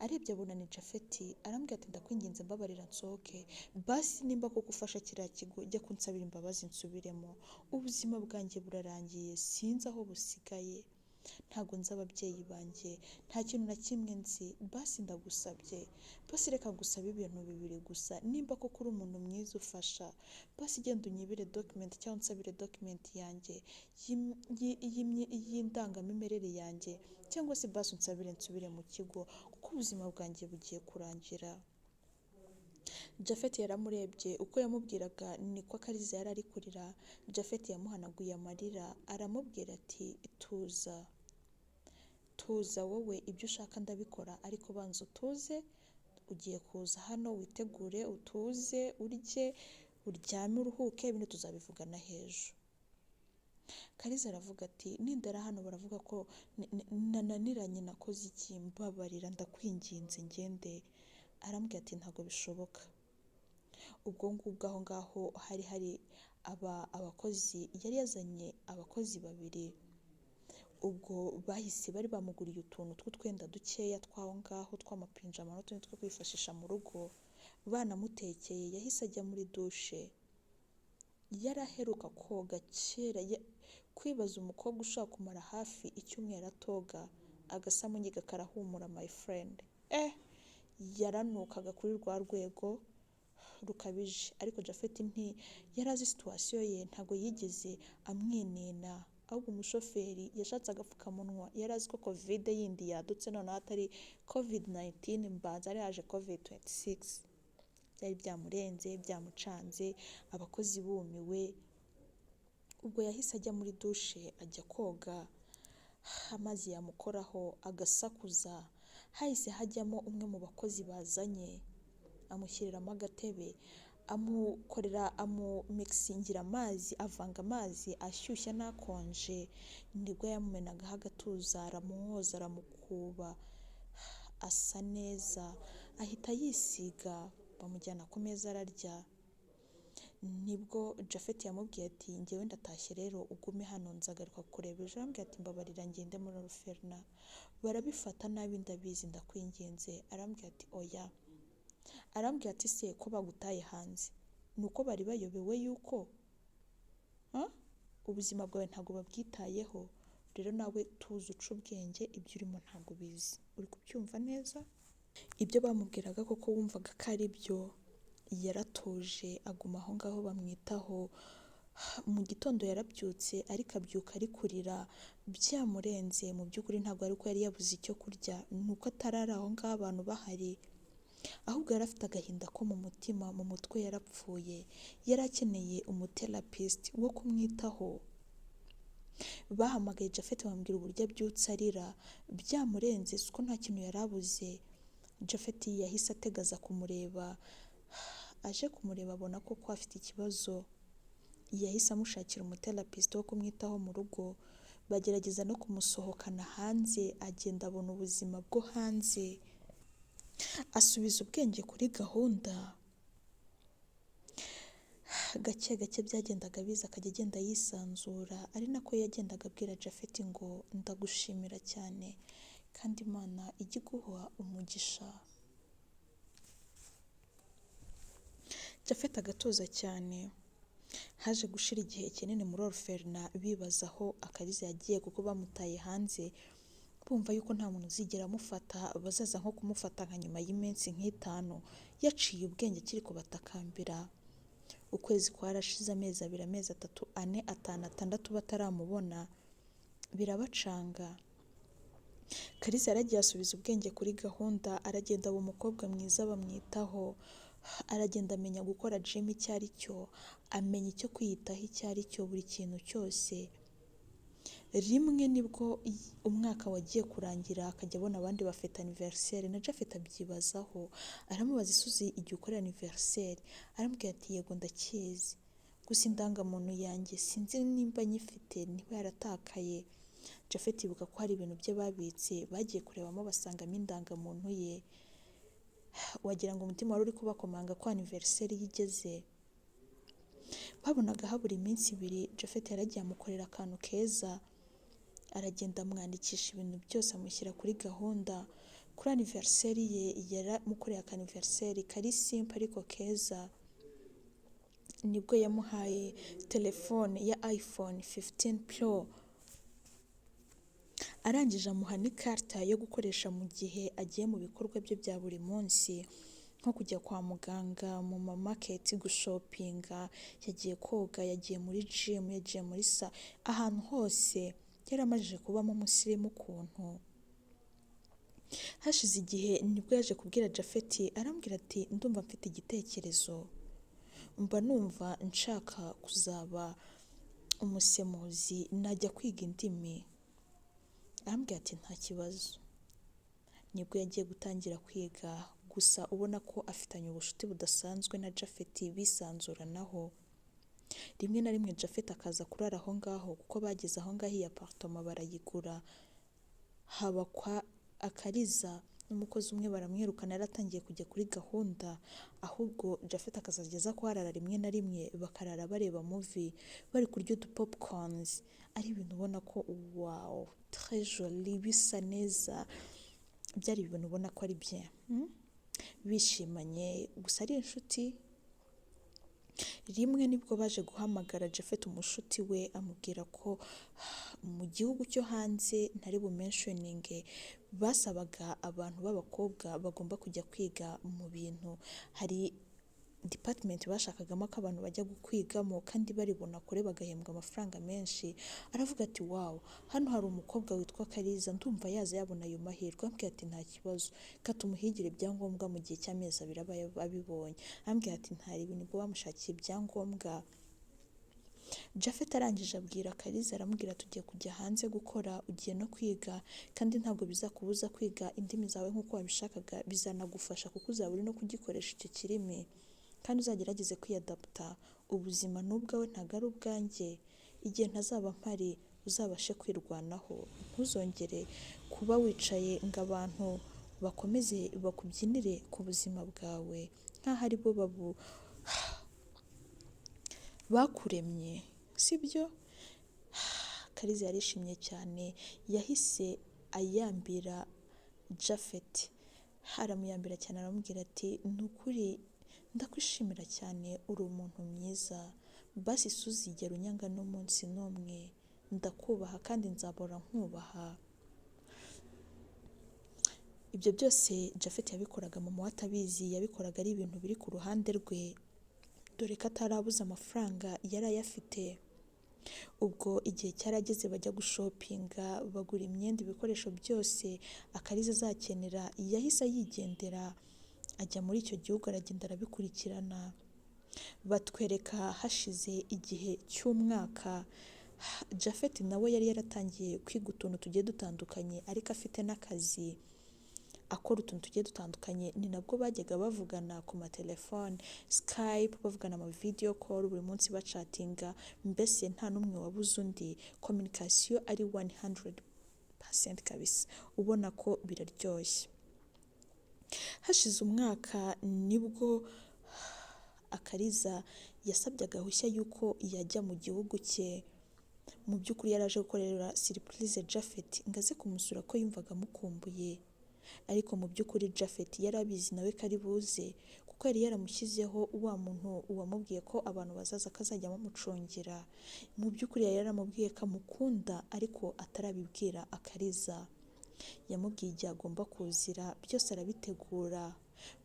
arebye abona ni Japhet. Arambwira ati ndakwinginze mbabarira nsohoke, basi nimba koko ufasha kiriya kigo jya kunsabira imbabazi nsubiremo, ubuzima bwanjye burarangiye, sinzi aho busigaye. ntago nzi ababyeyi banjye, nta kintu na kimwe nzi, basi ndagusabye, basi reka ngusabe ibintu bibiri gusa, nimba koko uri umuntu mwiza ufasha, basi genda unyibire document cyangwa unsabire document yanjye y'indangamimerere yanjye, cyangwa se basi unsabire nsubire mu kigo kuko ubuzima bwanjye bugiye kurangira. Japhet yaramurebye, uko yamubwiraga niko Kariza yari ari kurira. Japhet yamuhanaguye amarira aramubwira ati tuza, tuza wowe, ibyo ushaka ndabikora, ariko banza utuze, ugiye kuza hano witegure utuze, urye uryame uruhuke, ibindi tuzabivugana hejuru. Kariza aravuga ati nindara hano baravuga ko nananiranye, nakoze iki, mbabarira ndakwinginze ngende. Arambwira ati ntabwo bishoboka. Ubwo ngubwo aho ngaho hari abakozi, yari yazanye abakozi babiri, ubwo bahise bari bamuguriye utuntu tw'utwenda dukeya tw'aho ngaho tw'amapinjama n'utundi two kwifashisha mu rugo, banamutekeye. Yahise ajya muri dushe, yari aheruka koga kera. Kwibaza umukobwa ushaka kumara hafi icyumweru atoga, agasamunyiga karahumura my friend, yaranukaga kuri rwa rwego rukabije. Ariko Japhet yari azi situwasiyo ye, ntabwo yigeze amwinena, ahubwo umushoferi yashatse agapfukamunwa, yari azi ko covid yindi yadutse, noneho atari covid-19, mbanza ari yaje covid-26. Byari byamurenze, byamucanze, abakozi bumiwe. Ubwo yahise ajya muri dushe, ajya koga, amazi yamukoraho agasakuza. Hahise hajyamo umwe mu bakozi bazanye, amushyiriramo agatebe, amumikisingira amazi, avanga amazi ashyushye n'akonje. Nibwo yamumenagaho agatuza, aramuhoza, aramukuba, asa neza, ahita yisiga, bamujyana ku meza ararya. Nibwo Japhet yamubwiye ati njyewe ndatashye rero ugume hano nzagaruka kureba ejo. Arambwira ati mbabarira ngende muri Ruferna, barabifata nabi ndabizi, ndakwinginze. Arambwira ati oya. Arambwira ati se ko bagutaye hanze, nuko bari bayobewe yuko ubuzima bwawe ntabwo babwitayeho? Rero nawe tuzi uca ubwenge, ibyo urimo ntabwo bizi, uri kubyumva neza? Ibyo bamubwiraga koko wumvaga ko ari byo. Yaratuje aguma aho ngaho bamwitaho. Mu gitondo yarabyutse, ariko abyuka ari kurira, byamurenze. Mu by'ukuri ntabwo ari uko yari yabuze icyo kurya, nuko atarari aho ngaho abantu bahari, ahubwo yari afite agahinda ko mu mutima, mu mutwe yarapfuye. Yari akeneye umuterapisite wo kumwitaho. Bahamagaye Japhet bamubwira uburyo abyutse arira, byamurenze, siko nta kintu yari abuze. Japhet yahise ategaza kumureba, aje kumureba abona koko afite ikibazo. Yahise amushakira umuterapisite wo kumwitaho mu rugo, bagerageza no kumusohokana hanze, agenda abona ubuzima bwo hanze, asubiza ubwenge kuri gahunda. Gake gake byagendaga biza, akajya agenda yisanzura, ari nako yagendaga abwira Japhet ngo ndagushimira cyane, kandi Imana ijye iguha umugisha. Japhet agatuza cyane. Haje gushira igihe kinini muri Orphelin bibaza aho Akariza yagiye, kuko bamutaye hanze bumva yuko nta muntu uzigera amufata, bazaza nko kumufata nka nyuma y'iminsi nk'itanu. Yaciye ubwenge akiri kubatakambira. Ukwezi kwarashize, amezi 2, amezi 3, 4, 5, 6 bataramubona, birabacanga. Kariza yaragiye asubiza ubwenge kuri gahunda, aragenda aba umukobwa mwiza bamwitaho, aragenda amenya gukora gym icyo ari cyo, amenya icyo kwiyitaho icyo ari cyo, buri kintu cyose. Rimwe nibwo umwaka wagiye kurangira, akajya abona abandi bafite anniversaire, na Japhet abyibazaho, aramubaza isuzi igihe ukora anniversaire? Arambwira ati yego ndakizi, gusa indangamuntu yanjye sinzi nimba nyifite, niba yaratakaye. Japhet yibuka ko hari ibintu bye babitse, bagiye kurebamo basangamo indangamuntu ye. Wagira ngo umutima wari uri kubakomanga ko anniversaire yigeze. Babonaga habura iminsi 2, Japhet yaragiye amukorera akantu keza, aragenda amwandikisha ibintu byose, amushyira kuri gahunda. Kuri anniversaire ye yaramukoreye akaniversaire kari simple ariko keza. Nibwo yamuhaye telefone ya iPhone 15 Pro, arangije amuha n'ikarita yo gukoresha mu gihe agiye mu bikorwa bye bya buri munsi, nko kujya kwa muganga, mu mamaketi gushopinga, yagiye koga, yagiye muri jimu, yagiye muri ahantu hose yari amajije kubamo umusirimu ukuntu. Hashize igihe nibwo yaje kubwira Japhet, arambwira ati ndumva mfite igitekerezo, mba numva nshaka kuzaba umusemuzi, najya kwiga indimi. Arambwira ati nta kibazo. Nibwo yagiye gutangira kwiga, gusa ubona ko afitanye ubucuti budasanzwe na Japhet, bisanzuranaho. Rimwe na rimwe Japhet akaza kurara aho ngaho, kuko bageze aho ngaho iyi apartment barayigura, haba kwa Akariza n'umukozi umwe baramwirukana, yaratangiye kujya kuri gahunda, ahubwo Japhet akazajya aza kuharara rimwe na rimwe, bakarara bareba movie, bari kurya udu popcorns, ari ibintu ubona ko wow, très joli, bisa neza, byari ibintu ubona ko ari bien, bishimanye, gusa ari inshuti. Rimwe nibwo baje guhamagara Japhet umushuti we, amubwira ko mu gihugu cyo hanze ntari bumentioninge, basabaga abantu b'abakobwa bagomba kujya kwiga mu bintu, hari department bashakagamo ko abantu bajya kwigamo kandi bari bunakore bagahembwa amafaranga menshi. Aravuga ati wow, hano hari umukobwa witwa Kariza, ndumva yaza yabona ayo mahirwe. Ambwira ati nta kibazo, katumuhigire ibyangombwa mu gihe cy'amezi 2 aba abibonye. Ambwira ati ntari ibintu bwo bamushakiye ibyangombwa. Japhet arangije abwira Kariza, aramubwira tugiye kujya hanze gukora, ugiye no kwiga, kandi ntabwo bizakubuza kwiga indimi zawe nk'uko wabishakaga, bizanagufasha kuko uzaba uri no kugikoresha icyo kirimi, kandi uzagerageze kwiyadapta. Ubuzima n'ubwawe ntabwo ari ubwanjye, igihe ntazaba mpari uzabashe kwirwanaho, ntuzongere kuba wicaye ngo abantu bakomeze bakubyinire ku buzima bwawe nk'aho ari bo bakuremye, sibyo? Kariza yarishimye cyane, yahise ayambira Japhet, haramuyambira cyane, aramubwira ati nukuri ndakwishimira cyane, uri umuntu mwiza, basi suzigera unyanga n'umunsi n'umwe, ndakubaha kandi nzabora nkubaha. Ibyo byose Japhet yabikoraga mama we atabizi, yabikoraga ari ibintu biri ku ruhande rwe, dore ko atarabuze amafaranga yari ayafite. Ubwo igihe cyarageze bajya gushopinga, bagura imyenda, ibikoresho byose Akariza azakenera, yahise yigendera ajya muri icyo gihugu, aragenda arabikurikirana. Batwereka hashize igihe cy'umwaka, Japhet nawe yari yaratangiye kwiga utuntu tugiye dutandukanye, ariko afite n'akazi akora utuntu tugiye dutandukanye. Ni nabwo bajyaga bavugana ku matelefone, Skype, bavugana ama video call, buri munsi bacatinga, mbese nta n'umwe wabuze undi, communication ari 100% kabisa, ubona ko biraryoshye. Hashize umwaka nibwo Akariza yasabye agahushya yuko yajya mu gihugu cye. Mu by'ukuri yari aje gukorera surprise Japhet ngo aze kumusura ko yumvaga amukumbuye, ariko mu by'ukuri Japhet yari abizi nawe ko ari buze, kuko yari yaramushyizeho wa muntu wamubwiye ko abantu bazaza akazajya bamucungira. Mu by'ukuri yari yaramubwiye ko amukunda, ariko atarabibwira Akariza. Yamubwiye igihe agomba kuzira, byose arabitegura.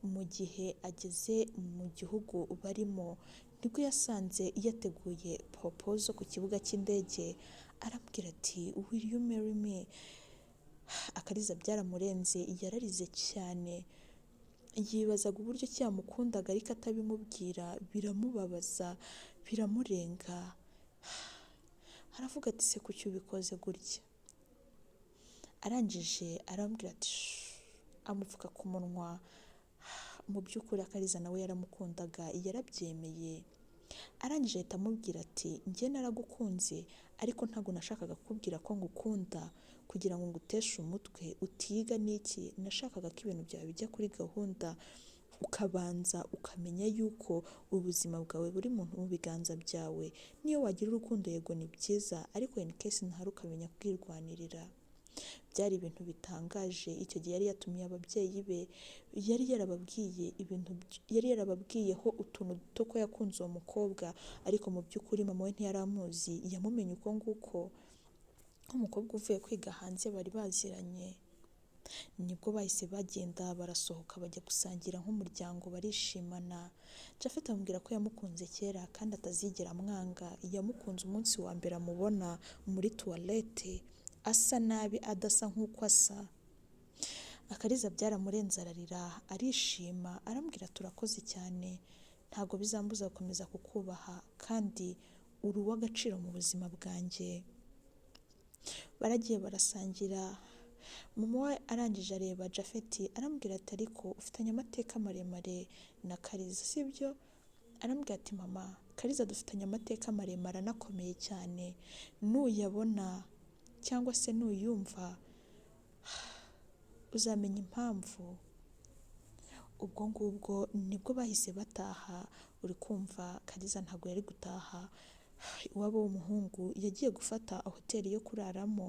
Mu gihe ageze mu gihugu barimo, nibwo yasanze yateguye proposal ku kibuga cy'indege. Arambwira ati will you marry me? Akariza byaramurenze, yararize cyane, yibazaga uburyo cyamukundaga ariko atabimubwira, biramubabaza, biramurenga. Aravuga ati se kuki ubikoze gutya? Arangije arambwira ati amupfuka ku munwa. Mu by'ukuri Akariza nawe yaramukundaga, yarabyemeye. Arangije ahita amubwira ati njye naragukunze, ariko ntabwo nashakaga kukubwira ko ngukunda kugira ngo nguteshe umutwe utiga n'iki. Nashakaga ko ibintu byawe bijya kuri gahunda, ukabanza ukamenya yuko ubuzima bwawe buri mu biganza byawe. Niyo wagira urukundo yego ni byiza, ariko in case ntahari ukamenya kwirwanirira. Byari ibintu bitangaje. Icyo gihe yari yatumiye ababyeyi be, yari yarababwiye ibintu, yari yarababwiyeho utuntu duto ko yakunze uwo mukobwa, ariko mu by'ukuri mama we ntiyaramuzi, yamumenye uko nguko. nk'umukobwa uvuye kwiga hanze bari baziranye, nibwo bahise bagenda barasohoka bajya gusangira nk'umuryango barishimana. Japhet amubwira ko yamukunze kera kandi atazigera amwanga, yamukunze umunsi wa mbere amubona muri tuwarete asa nabi adasa nk'uko asa. Akariza byaramurenze ararira arishima arambwira turakoze cyane, ntabwo bizambuza gukomeza kukubaha kandi uri uw'agaciro mu buzima bwanjye. Baragiye barasangira, mama we arangije areba Japhet arambwira ati ariko ufitanye amateka maremare na Kariza sibyo? Arambwira ati mama, Kariza dufitanye amateka maremare anakomeye cyane, nuyabona cyangwa se nuyumva uzamenya impamvu. Ubwo ngubwo nibwo bahise bataha. Uri kumva Kariza ntabwo yari gutaha iwabo w'umuhungu, yagiye gufata hoteli yo kuraramo.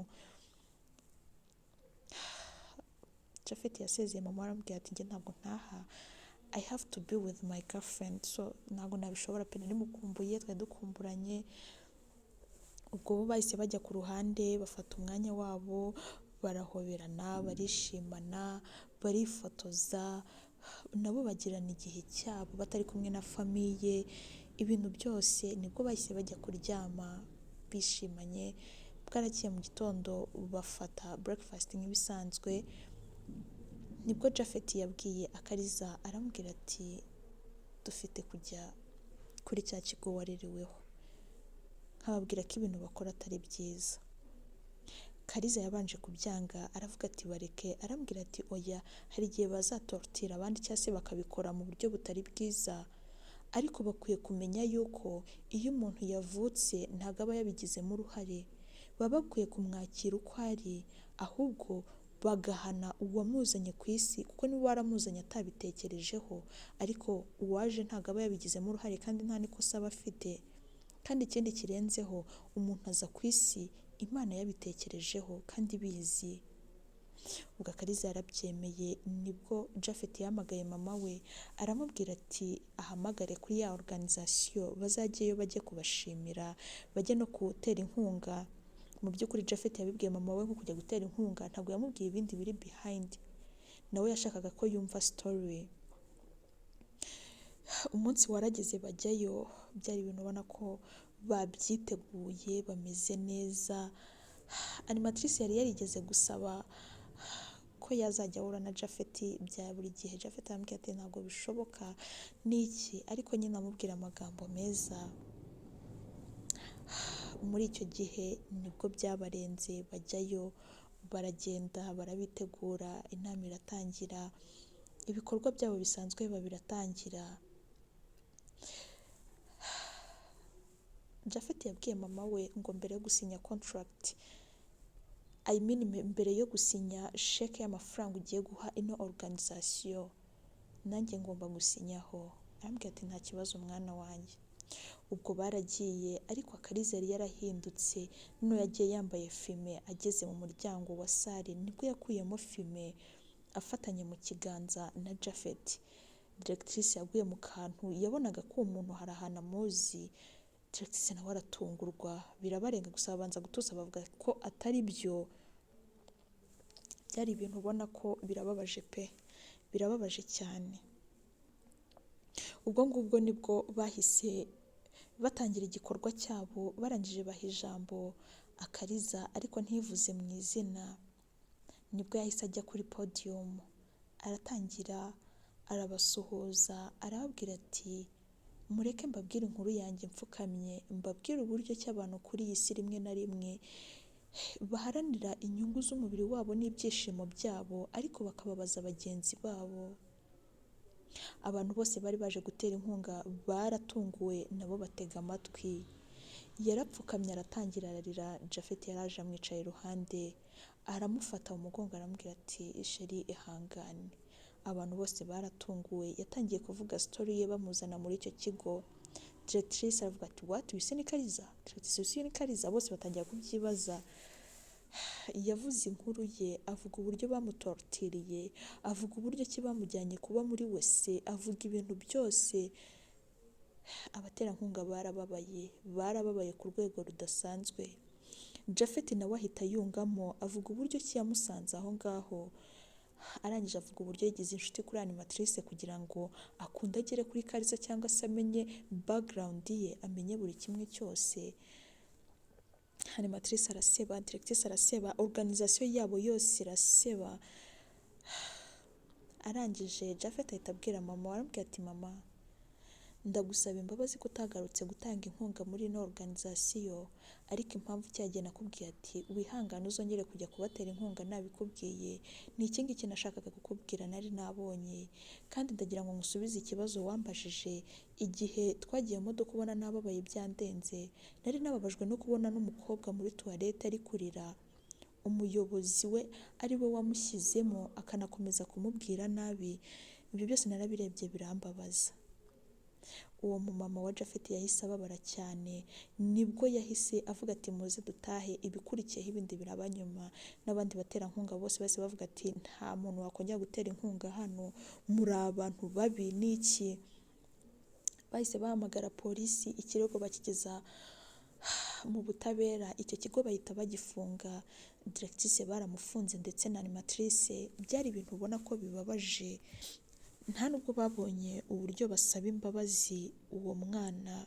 Japhet yasezeye mama arambwira ati njye ntabwo ntaha, I have to be with my girlfriend, so ntabwo nabishobora pe, nari mukumbuye, twari dukumburanye. Ubwo bo bahise bajya ku ruhande bafata umwanya wabo barahoberana barishimana barifotoza, nabo bagirana igihe cyabo batari kumwe na famiye, ibintu byose. Nibwo bahise bajya kuryama bishimanye. Bwarakiye mu gitondo bafata breakfast nk'ibisanzwe, nibwo Japhet yabwiye Akariza arambwira ati dufite kujya kuri cya kigo warereweho, nkababwira ko ibintu bakora atari byiza. Kariza yabanje kubyanga aravuga ati bareke, arambwira ati oya, hari igihe bazatortira abandi cyangwa se bakabikora mu buryo butari bwiza, ariko bakwiye kumenya yuko iyo umuntu yavutse ntabwo aba yabigizemo uruhare, baba bakwiye kumwakira uko ari, ahubwo bagahana uwamuzanye ku isi kuko niba waramuzanye atabitekerejeho, ariko uwaje ntabwo aba yabigizemo uruhare kandi nta n'ikosa aba afite. Kandi ikindi kirenzeho, umuntu aza ku isi Imana yabitekerejeho kandi bizi. Ubwo Akariza yarabyemeye, nibwo Japhet yahamagaye mama we aramubwira ati ahamagare kuri ya organisation bazajyeyo bajye kubashimira, bajye no gutera inkunga. Mu by'ukuri Japhet yabibwiye mama we nko kujya gutera inkunga, ntabwo yamubwiye ibindi biri behind, nawe yashakaga ko yumva story. Umunsi warageze bajyayo, byari ibintu ubona ko babyiteguye bameze neza. Animatrice yari yarigeze gusaba ko yazajya ahura na Japhet bya buri gihe, Japhet arambwira ati ntabwo bishoboka n'iki, ariko nyine amubwira amagambo meza. Muri icyo gihe nibwo byabarenze bajyayo, baragenda barabitegura, inama iratangira, ibikorwa byabo bisanzwe biba biratangira. Japhet yabwiye mama we ngo mbere yo gusinya contract, mbere yo gusinya sheke y'amafaranga ugiye guha ino organisation, nanjye ngomba gusinyaho. Arambwira ati nta kibazo mwana wanjye. Ubwo baragiye, ariko Akariza yari yarahindutse, no yagiye yambaye fime. Ageze mu muryango wa sale nibwo yakuyemo fime afatanye mu kiganza na Japhet. Directrice yaguye mu kantu, yabonaga ko umuntu hari ahantu amuzi. Directrice nawe aratungurwa, birabarenga gusa babanza gutuza bavuga ko atari byo. Byari ibintu ubona ko birababaje pe, birababaje cyane. Ubwo ngubwo nibwo bahise batangira igikorwa cyabo, barangije baha ijambo Akariza ariko ntivuze mu izina. Nibwo yahise ajya kuri podium aratangira arabasuhuza, arababwira ati mureke mbabwire inkuru yanjye mfukamye, mbabwire uburyo ki abantu kuri iyi si rimwe na rimwe baharanira inyungu z'umubiri wabo n'ibyishimo byabo, ariko bakababaza bagenzi babo. Abantu bose bari baje gutera inkunga baratunguwe, nabo batega amatwi. Yarapfukamye aratangira ararira. Japhet yaraje amwicaye iruhande aramufata mu mugongo aramubwira ati sheri ihangane. Abantu bose baratunguwe, yatangiye kuvuga story ye bamuzana muri icyo kigo. Directrice aravuga ati what, wise ni Kariza? Directrice wise ni Kariza? Bose batangira kubyibaza. Yavuze inkuru ye, avuga uburyo bamutortiriye, avuga uburyo ki bamujyanye kuba muri wese, avuga ibintu byose. Abaterankunga barababaye ku rwego rudasanzwe. Japhet nawe ahita yungamo avuga uburyo ki yamusanze aho ngaho, arangije avuga uburyo yagize inshuti kuri animatrice kugira ngo akunde agere kuri Kariza cyangwa se amenye background ye, amenye buri kimwe cyose. Animatrice araseba, directrice araseba, organisation yabo yose iraseba. Arangije Japhet ahita abwira mama, arambwira ati mama, ndagusaba imbabazi ko utagarutse gutanga inkunga muri ino organisation, ariko impamvu cyagiye nakubwiye ati wihangane uzongere kujya kubatera inkunga nabikubwiye, ni iki ngiki nashakaga kukubwira nari nabonye, kandi ndagira ngo ngusubize ikibazo wambajije igihe twagiye mu modoka ubona nababaye byandenze, nari nababajwe no kubona n'umukobwa muri toilette ari kurira, umuyobozi we ari we wamushyizemo akanakomeza kumubwira nabi. Ibyo byose narabirebye birambabaza. Uwo mumama wa Japhet yahise ababara cyane, nibwo yahise avuga ati muze dutahe, ibikurikiyeho ibindi biraba nyuma. N'abandi baterankunga bose bahise bavuga ati nta muntu wakongera gutera inkunga hano, muri abantu babi n'iki. Bahise bahamagara polisi, ikirego bakigeza mu butabera, icyo kigo bahita bagifunga, directrice baramufunze ndetse na animatrice. Byari ibintu ubona ko bibabaje, nta nubwo babonye uburyo basaba imbabazi uwo mwana.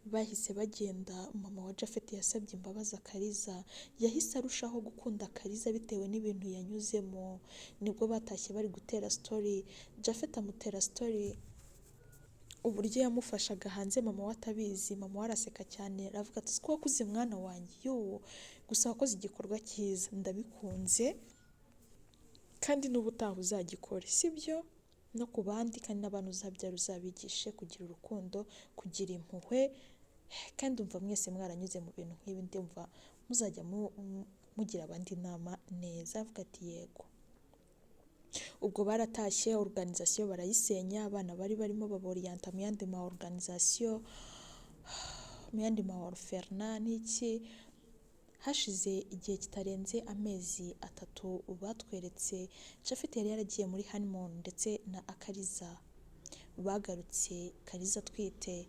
Bahise bagenda, mama wa Japhet yasabye imbabazi Kariza, yahise arushaho gukunda Kariza bitewe n'ibintu yanyuzemo. Nibwo batashye bari gutera story, Japhet amutera story uburyo yamufashaga hanze mama we atabizi. Mama we araseka cyane aravuga ati ko wakuze mwana wanjye, yo gusa wakoze igikorwa cyiza, ndabikunze kandi n'ubutaha uzagikore, sibyo? No ku bandi kandi n'abantu uzabyara uzabigishe kugira urukundo, kugira impuhwe, kandi umva mwese mwaranyuze mu bintu nk'ibi, ndumva muzajya mugira abandi inama neza. Avuga ati yego. Ubwo baratashye, organisation barayisenya, abana bari barimo baboriyanta mu yandi ma organisation, mu yandi ma orphelinat n'iki. Hashize igihe kitarenze amezi 3 batweretse Japhet yari yaragiye muri honeymoon ndetse na Kariza. Bagarutse Kariza atwite,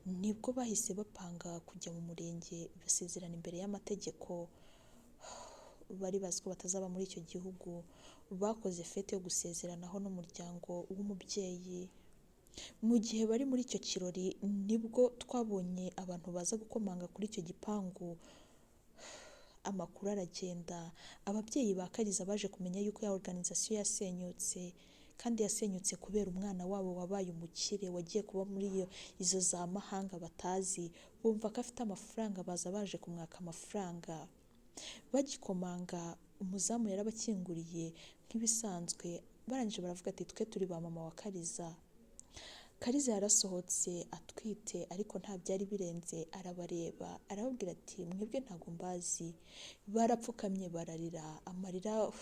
nibwo bahise bapanga kujya mu murenge basezerana imbere y'amategeko. Bari bazi ko batazaba muri icyo gihugu, bakoze fete yo gusezeranaho n'umuryango w'umubyeyi. Mu gihe bari muri icyo kirori nibwo twabonye abantu baza gukomanga kuri icyo gipangu. Amakuru aragenda, ababyeyi ba Kariza baje kumenya yuko ya organisation yasenyutse, kandi yasenyutse kubera umwana wabo wabaye umukire, wagiye kuba muri izo za mahanga batazi. Bumva ko afite amafaranga, baza baje kumwaka amafaranga. Bagikomanga, umuzamu yarabakinguriye nk'ibisanzwe, barangije baravuga ati twe turi ba mama wa Kariza. Kariza yarasohotse atwite, ariko nta byari birenze, arabareba arababwira ati mwebwe ntago mbazi. Barapfukamye bararira, amarira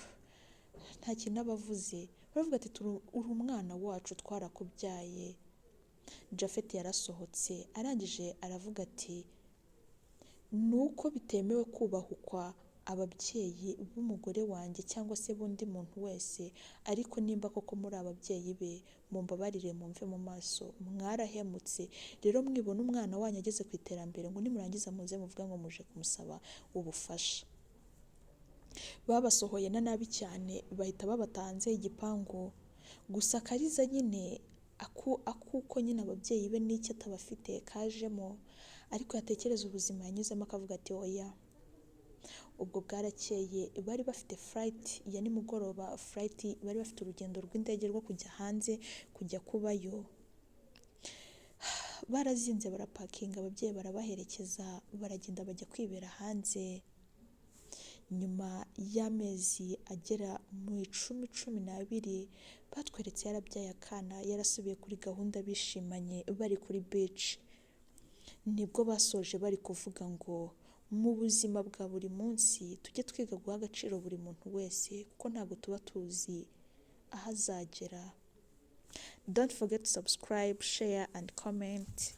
nta kintu abavuze. Baravuga ati uri umwana wacu, twarakubyaye. Japhet yarasohotse, arangije aravuga ati nuko bitemewe kubahukwa ababyeyi b'umugore wanjye cyangwa se bundi muntu wese, ariko nimba koko muri ababyeyi be mumbabarire mumve mu maso, mwarahemutse. Rero mwibona umwana wanyu ageze ku iterambere ngo nimurangiza muze muvuga ngo muje kumusaba ubufasha. Babasohoye na nabi cyane, bahita babatanze igipangu. Gusa Kariza nyine akuko nyine ababyeyi be n'icyo atabafite kajemo, ariko yatekereza ubuzima yanyuzemo akavuga ati oya. Ubwo bwarakeye, bari bafite flight ya nimugoroba, bari bafite urugendo rw'indege rwo kujya hanze kujya kubayo. Barazinze barapakinga, ababyeyi barabaherekeza, baragenda bajya kwibera hanze. Nyuma y'amezi agera mu 12 batweretse yarabyaye akana, yarasubiye kuri gahunda, bishimanye bari kuri beach. Nibwo basoje bari kuvuga ngo mu buzima bwa buri munsi tujye twiga guha agaciro buri muntu wese, kuko ntabwo tuba tuzi aho azagera. Don't forget to subscribe, share and comment.